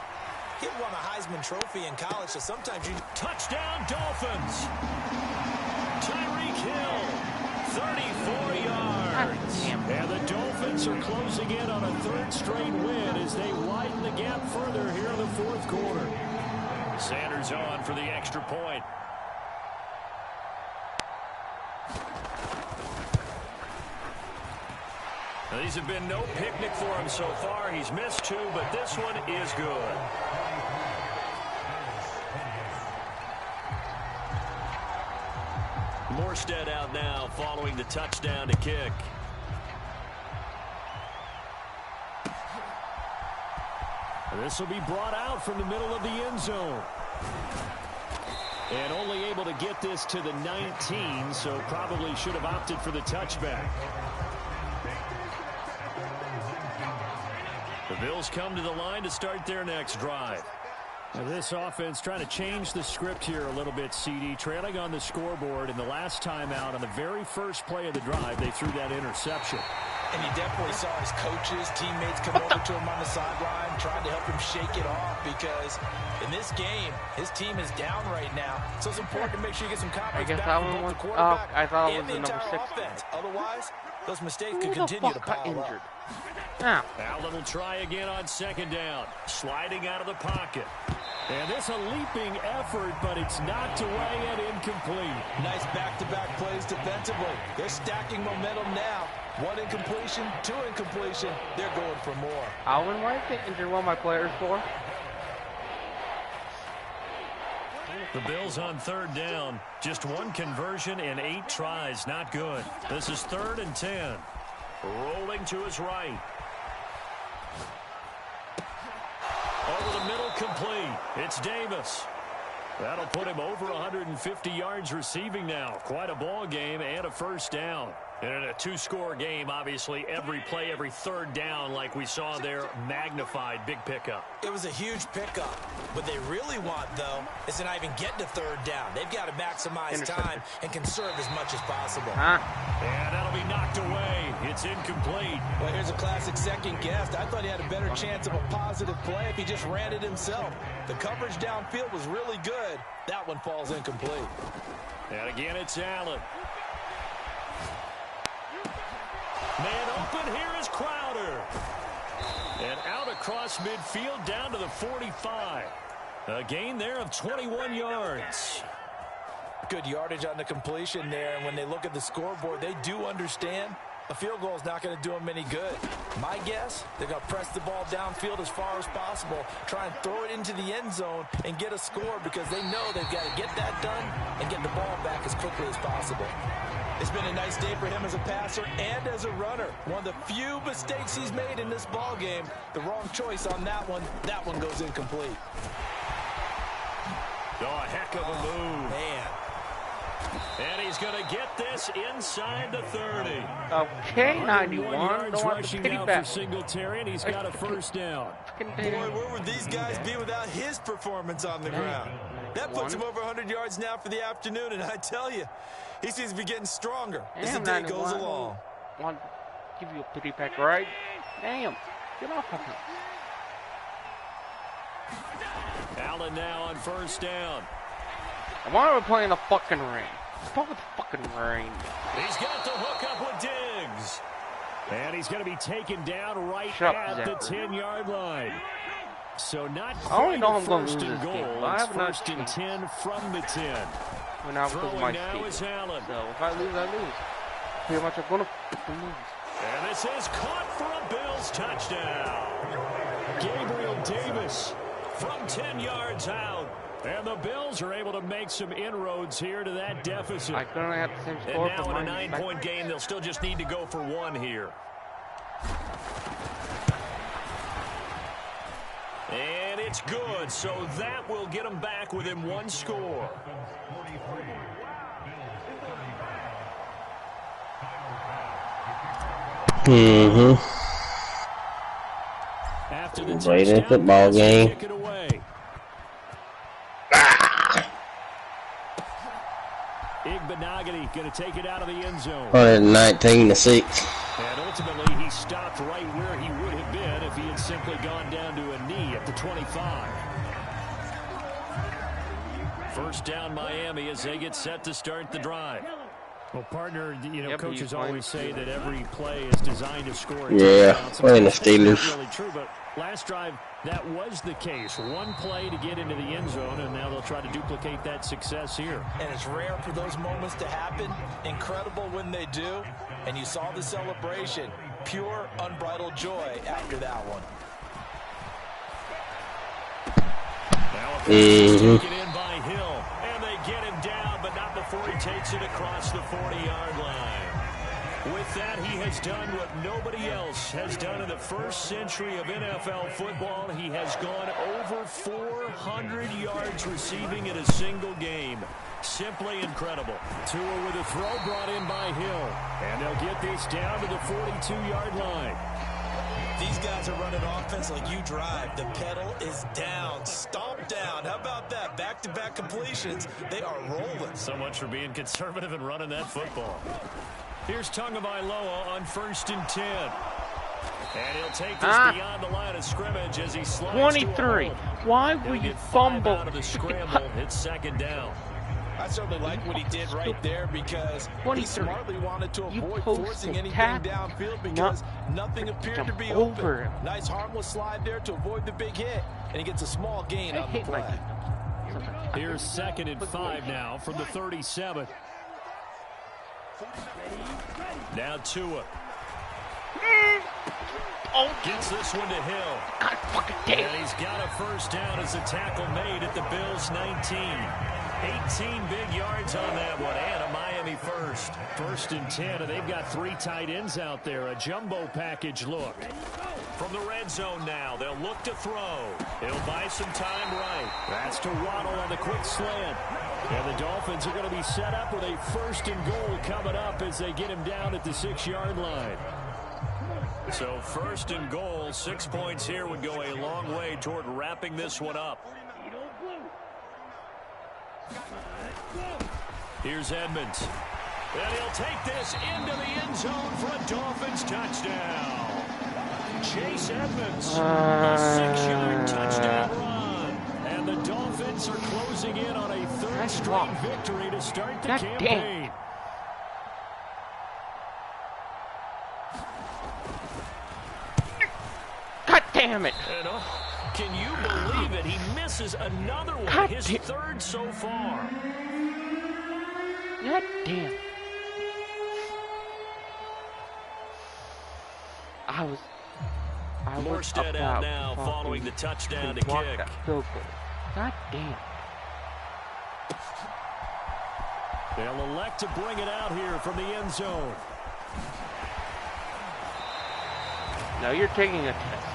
he won a Heisman Trophy in college, so sometimes you... Touchdown, Dolphins! Tyreek Hill, 34 yards. And the Dolphins are closing in on a 3rd straight win as they widen the gap further here in the 4th quarter. Sanders on for the extra point. Now, these have been no picnic for him so far. He's missed 2, but this one is good. Morstead out now following the touchdown to kick. This will be brought out from the middle of the end zone. And only able to get this to the 19, so probably should have opted for the touchback. The Bills come to the line to start their next drive. Now this offense trying to change the script here a little bit, CD. Trailing on the scoreboard in the last timeout on the very first play of the drive, they threw that interception. And you definitely saw his coaches, teammates come over to him on the sideline, trying to help him shake it off because in this game, his team is down right now. So it's important to make sure you get some confidence back from both the quarterback and the entire offense. Otherwise, those mistakes could continue to pile up. Allen will try again on second down. Sliding out of the pocket. And this a leaping effort, but it's knocked away and incomplete. Nice back-to-back plays defensively. They're stacking momentum now. One incompletion, two incompletion. They're going for more. Alvin, why did they injure one of my players for? The Bills on third down. Just one conversion and 8 tries. Not good. This is 3rd and 10. Rolling to his right. Over the middle, complete. It's Davis. That'll put him over 150 yards receiving now. Quite a ball game and a first down. And in a 2-score game, obviously, every play, every third down, like we saw there, magnified. Big pickup. It was a huge pickup. What they really want, though, is to not even get to third down. They've got to maximize time and conserve as much as possible. And that'll be knocked away. It's incomplete. Well, here's a classic second guess. I thought he had a better chance of a positive play if he just ran it himself. The coverage downfield was really good. That one falls incomplete. And again, it's Allen. Man open, here is Crowder. And out across midfield down to the 45. A gain there of 21 yards. Good yardage on the completion there. And when they look at the scoreboard, they do understand a field goal is not going to do them any good. My guess, they're going to press the ball downfield as far as possible, try and throw it into the end zone and get a score because they know they've got to get that done and get the ball back as quickly as possible. It's been a nice day for him as a passer and as a runner. One of the few mistakes he's made in this ball game. The wrong choice on that one. That one goes incomplete. Oh, a heck of a move. Man. And he's going to get this inside the 30. Okay, 91. Yards Don't want rushing the pity now back. for Singletary, and he's got a first down. Boy, where would these guys be without his performance on the ground? That puts him over 100 yards now for the afternoon, and I tell you, he seems to be getting stronger as the day goes along. Want to give you a pity pack, right? Damn. Get off of him. Allen now on first down. Why are we playing the fucking rain? Fuck with the fucking rain. He's got the hook up with Diggs. And he's going to be taken down right Shut at up, the Zachary. 10-yard line. So not I only quite know a I'm gonna first lose and this game, goal. but I It's have another first and chance. 10 from the 10. When I was Throwing my now is speed. Allen. So if I lose, I lose. Pretty much I'm gonna fucking lose. And this is caught for a Bills touchdown. Gabriel Davis from 10 yards out. And the Bills are able to make some inroads here to that deficit. I couldn't have the same And score now for in a mine. 9-point game, they'll still just need to go for 1 here. And it's good, so that will get them back within 1 score. After the Right in touchdown, football Bills game. kick it away. Igbenogany going to take it out of the end zone. 119-6. And ultimately, he stopped right where he would have been if he had simply gone down to a knee at the 25. First down, Miami, as they get set to start the drive. Well, partner, you know, coaches always say that every play is designed to score a touchdown. Playing the Steelers. That's really true, but last drive, that was the case. 1 play to get into the end zone, and now they'll try to duplicate that success here. And it's rare for those moments to happen. Incredible when they do. And you saw the celebration. Pure, unbridled joy after that one. Now a taken in by Hill. And they get him down, but not before he takes it across the 40-yard line. With that, he has done what nobody else has done in the first century of NFL football. He has gone over 400 yards receiving in a single game. Simply incredible. Tua with a throw brought in by Hill. And they'll get this down to the 42-yard line. These guys are running offense like you drive. The pedal is down, stomp down. How about that? Back-to-back completions. They are rolling. So much for being conservative and running that football. Here's Tagovailoa on 1st and 10. And he'll take this beyond the line of scrimmage as he slides 23. Why will you fumble? Out of the scramble. It's 2nd down. I certainly like what he did right there because he smartly wanted to avoid forcing anything downfield because nothing appeared to be open. Nice harmless slide there to avoid the big hit, and he gets a small gain on the play. Here's 2nd and 5 now from the 37. Now Tua. Gets this one to Hill. God fucking damn. And he's got a first down as a tackle made at the Bills' 19. 18 big yards on that one, and a Miami first. 1st and 10, and they've got 3 tight ends out there. A jumbo package look. From the red zone now, they'll look to throw. He'll buy some time right. That's to Waddle on the quick slant. And the Dolphins are going to be set up with a 1st and goal coming up as they get him down at the 6-yard line. So 1st and goal, 6 points here would go a long way toward wrapping this one up. Here's Edmonds. And he'll take this into the end zone for a Dolphins touchdown. Chase Edmonds, a 6-yard touchdown run. And the Dolphins are closing in on a 3rd straight victory to start the campaign. God damn it. And, can you believe it? He misses another one, his 3rd so far. God damn. I was Morstead out now following the touchdown to kick. God damn. They'll elect to bring it out here from the end zone. No, you're taking a test.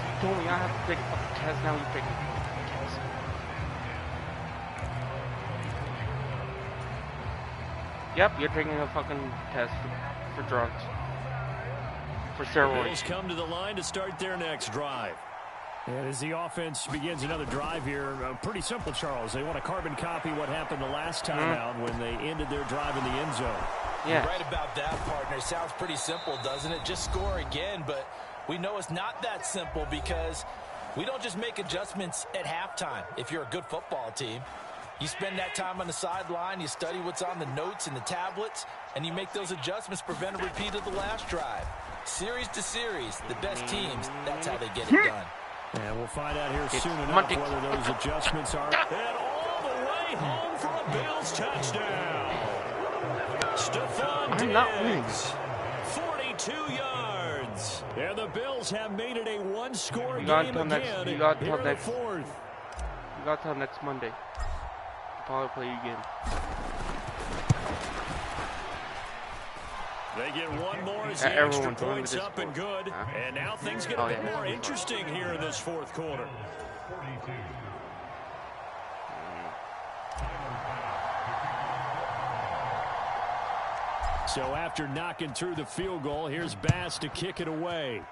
You told me I have to take a fucking test. Now you're taking a test. Yep, you're taking a fucking test for drugs. For steroids. Bills come to the line to start their next drive. And as the offense begins another drive here, pretty simple, Charles. They want to carbon copy what happened the last time out when they ended their drive in the end zone. Yeah. You're right about that, partner. Sounds pretty simple, doesn't it? Just score again, but we know it's not that simple because we don't just make adjustments at halftime. If you're a good football team, you spend that time on the sideline, you study what's on the notes and the tablets, and you make those adjustments, prevent a repeat of the last drive. Series to series, the best teams, that's how they get it done. And we'll find out here soon enough whether those adjustments are. And all the way home for a Bills touchdown. Stephon Diggs, 42 yards. And the Bills have made it a one-score game again. You got till next 4th. You got till next Monday. I'll probably play you again. They get one more as the extra points up and good. And now things get a bit more interesting here in this 4th quarter. So after knocking through the field goal, here's Bass to kick it away.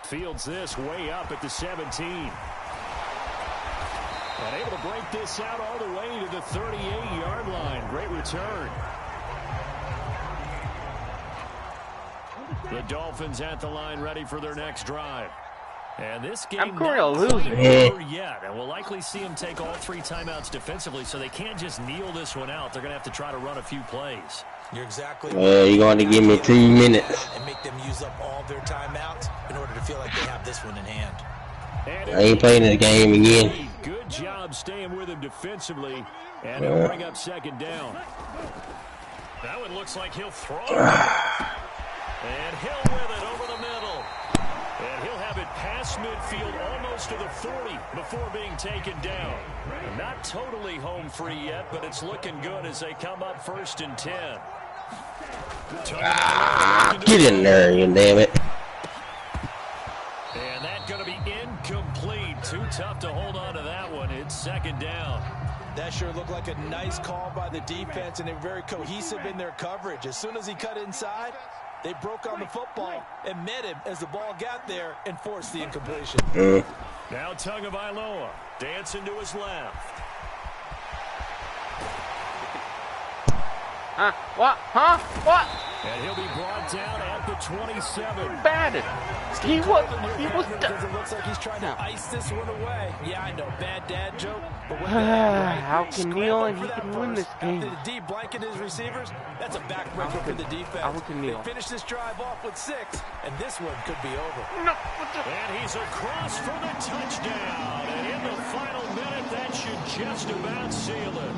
Fields this way up at the 17. And able to break this out all the way to the 38-yard line. Great return. The Dolphins at the line ready for their next drive. And this game not over yet. And we'll likely see them take all 3 timeouts defensively, so they can't just kneel this one out. They're going to have to try to run a few plays. You're exactly right. You're going to give me 2 minutes. And make them use up all their timeouts in order to feel like they have this one in hand. I ain't playing the game again. Good job staying with him defensively. And he'll bring up 2nd down. That one looks like he'll throw. And Hill with it over the middle. And he'll have it past midfield almost to the 40 before being taken down. Not totally home free yet, but it's looking good as they come up 1st and 10. Get in there, you damn it. And that's going to be incomplete. Too tough to hold on to that one. It's 2nd down. That sure looked like a nice call by the defense, and they're very cohesive in their coverage. As soon as he cut inside, They broke on the football and met him as the ball got there and forced the incompletion. Now Tagovailoa dancing to his left. What? Huh? What? And he'll be brought down at the 27. Batted. He was because it looks like he's trying to ice this one away. Yeah, I know, bad dad joke, but with How can Neal and he can win this game? After the D blanket his receivers, that's a backbreaker for the defense. How can Neal finish this drive off with 6, and this one could be over. No. And he's across for the touchdown. And in the final minute, that should just about seal it.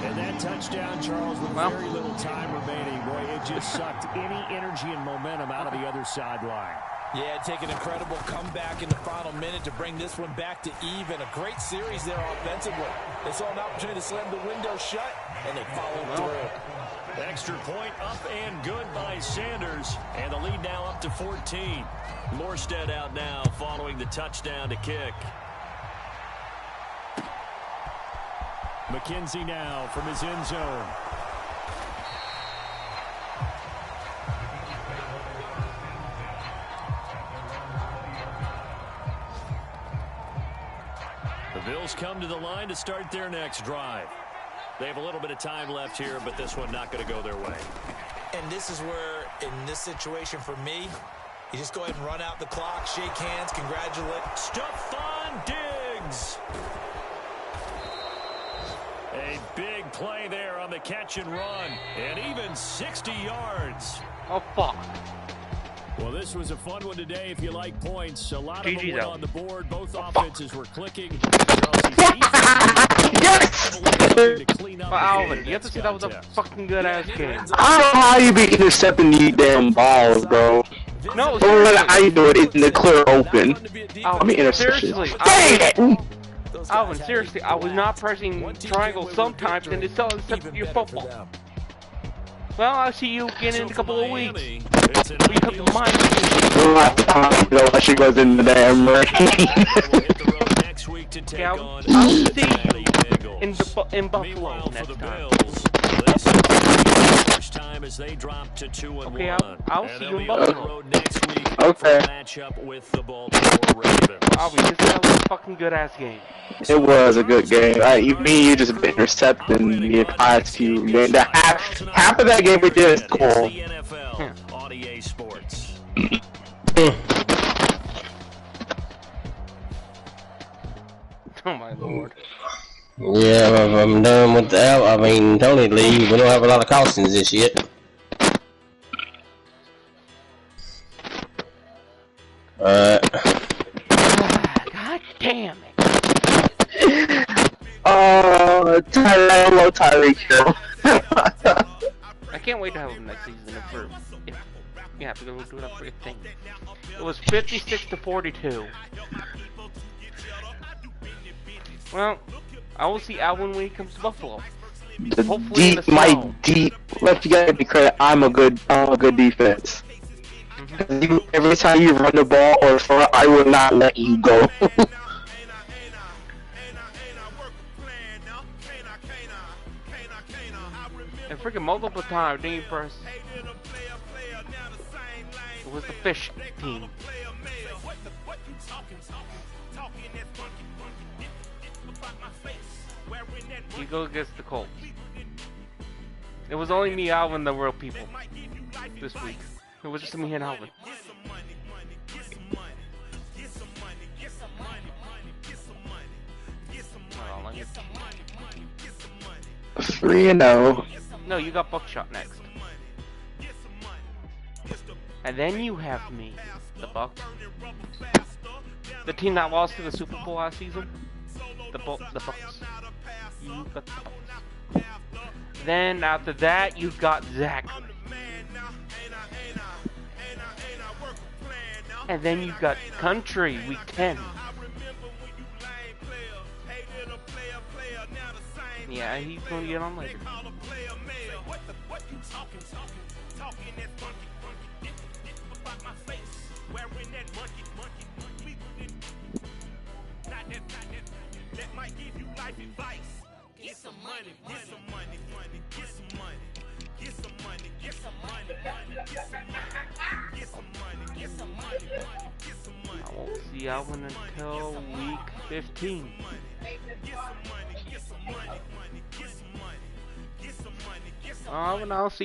And that touchdown, Charles, with very little time remaining, boy, it just sucked any energy and momentum out of the other sideline. Yeah, take an incredible comeback in the final minute to bring this one back to even. A great series there offensively. They saw an opportunity to slam the window shut, and they followed through. Extra point up and good by Sanders. And the lead now up to 14. Morstead out now following the touchdown to kick. McKenzie now from his end zone. The Bills come to the line to start their next drive. They have a little bit of time left here, but this one not going to go their way. And this is where, in this situation for me, you just go ahead and run out the clock, shake hands, congratulate. Stephon Diggs. A big play there on the catch and run. And even 60 yards. Oh, fuck. Well, this was a fun one today if you like points. A lot of them went out. on the board. Both Oh, offenses were clicking. Yes! Alvin, you have to say that was a fucking good-ass game. I don't know how you be intercepting these damn balls, bro. No, Don't let how you do it in the clear open. I mean, Alvin, interception. seriously. Dang it! Alvin, seriously, I was not pressing triangle sometimes and it's still accepting your football. Well, I'll see you again in a couple of weeks. Because of mine. No, she goes in the damn rain. Okay, I'll see you in Buffalo next time. As they drop to 2-1. Okay, I'll see you in Buffalo. Okay. Matchup with the Baltimore Ravens. Alvin, this was a fucking good-ass game. It was a good game. You just been intercepting the past few games. The half of that game we did is cool. The NFL on EA Sports. Oh my lord. Yeah, I'm done with that. I mean, Tony leave. We don't have a lot of cautions this year. God damn it. Tyreek Hill. I can't wait to have him next season if you have to go do it up for your thing. It was 56-42. Well, I will see Alvin when he comes to Buffalo. Hopefully in the snow. Let's give me credit. I'm a good defense. Every time you run the ball or throw, I will not let you go. And freaking multiple times, didn't you press? It was the fish team. You go against the Colts. It was only me, Alvin, the real people this week. It was just me and Alvin. Oh, let me... 3-0. No, you got Buckshot next. And then you have me, the Bucks. The team that lost to the Super Bowl last season. The Bucks. You got the Bucks. Then after that, you've got Zach. And then you've got Country, week 10. Yeah, he's going to get on later. Get some money, get some money, get some money, get some money, get some money. I won't see Alvin until week 15. Alvin, I'll see you.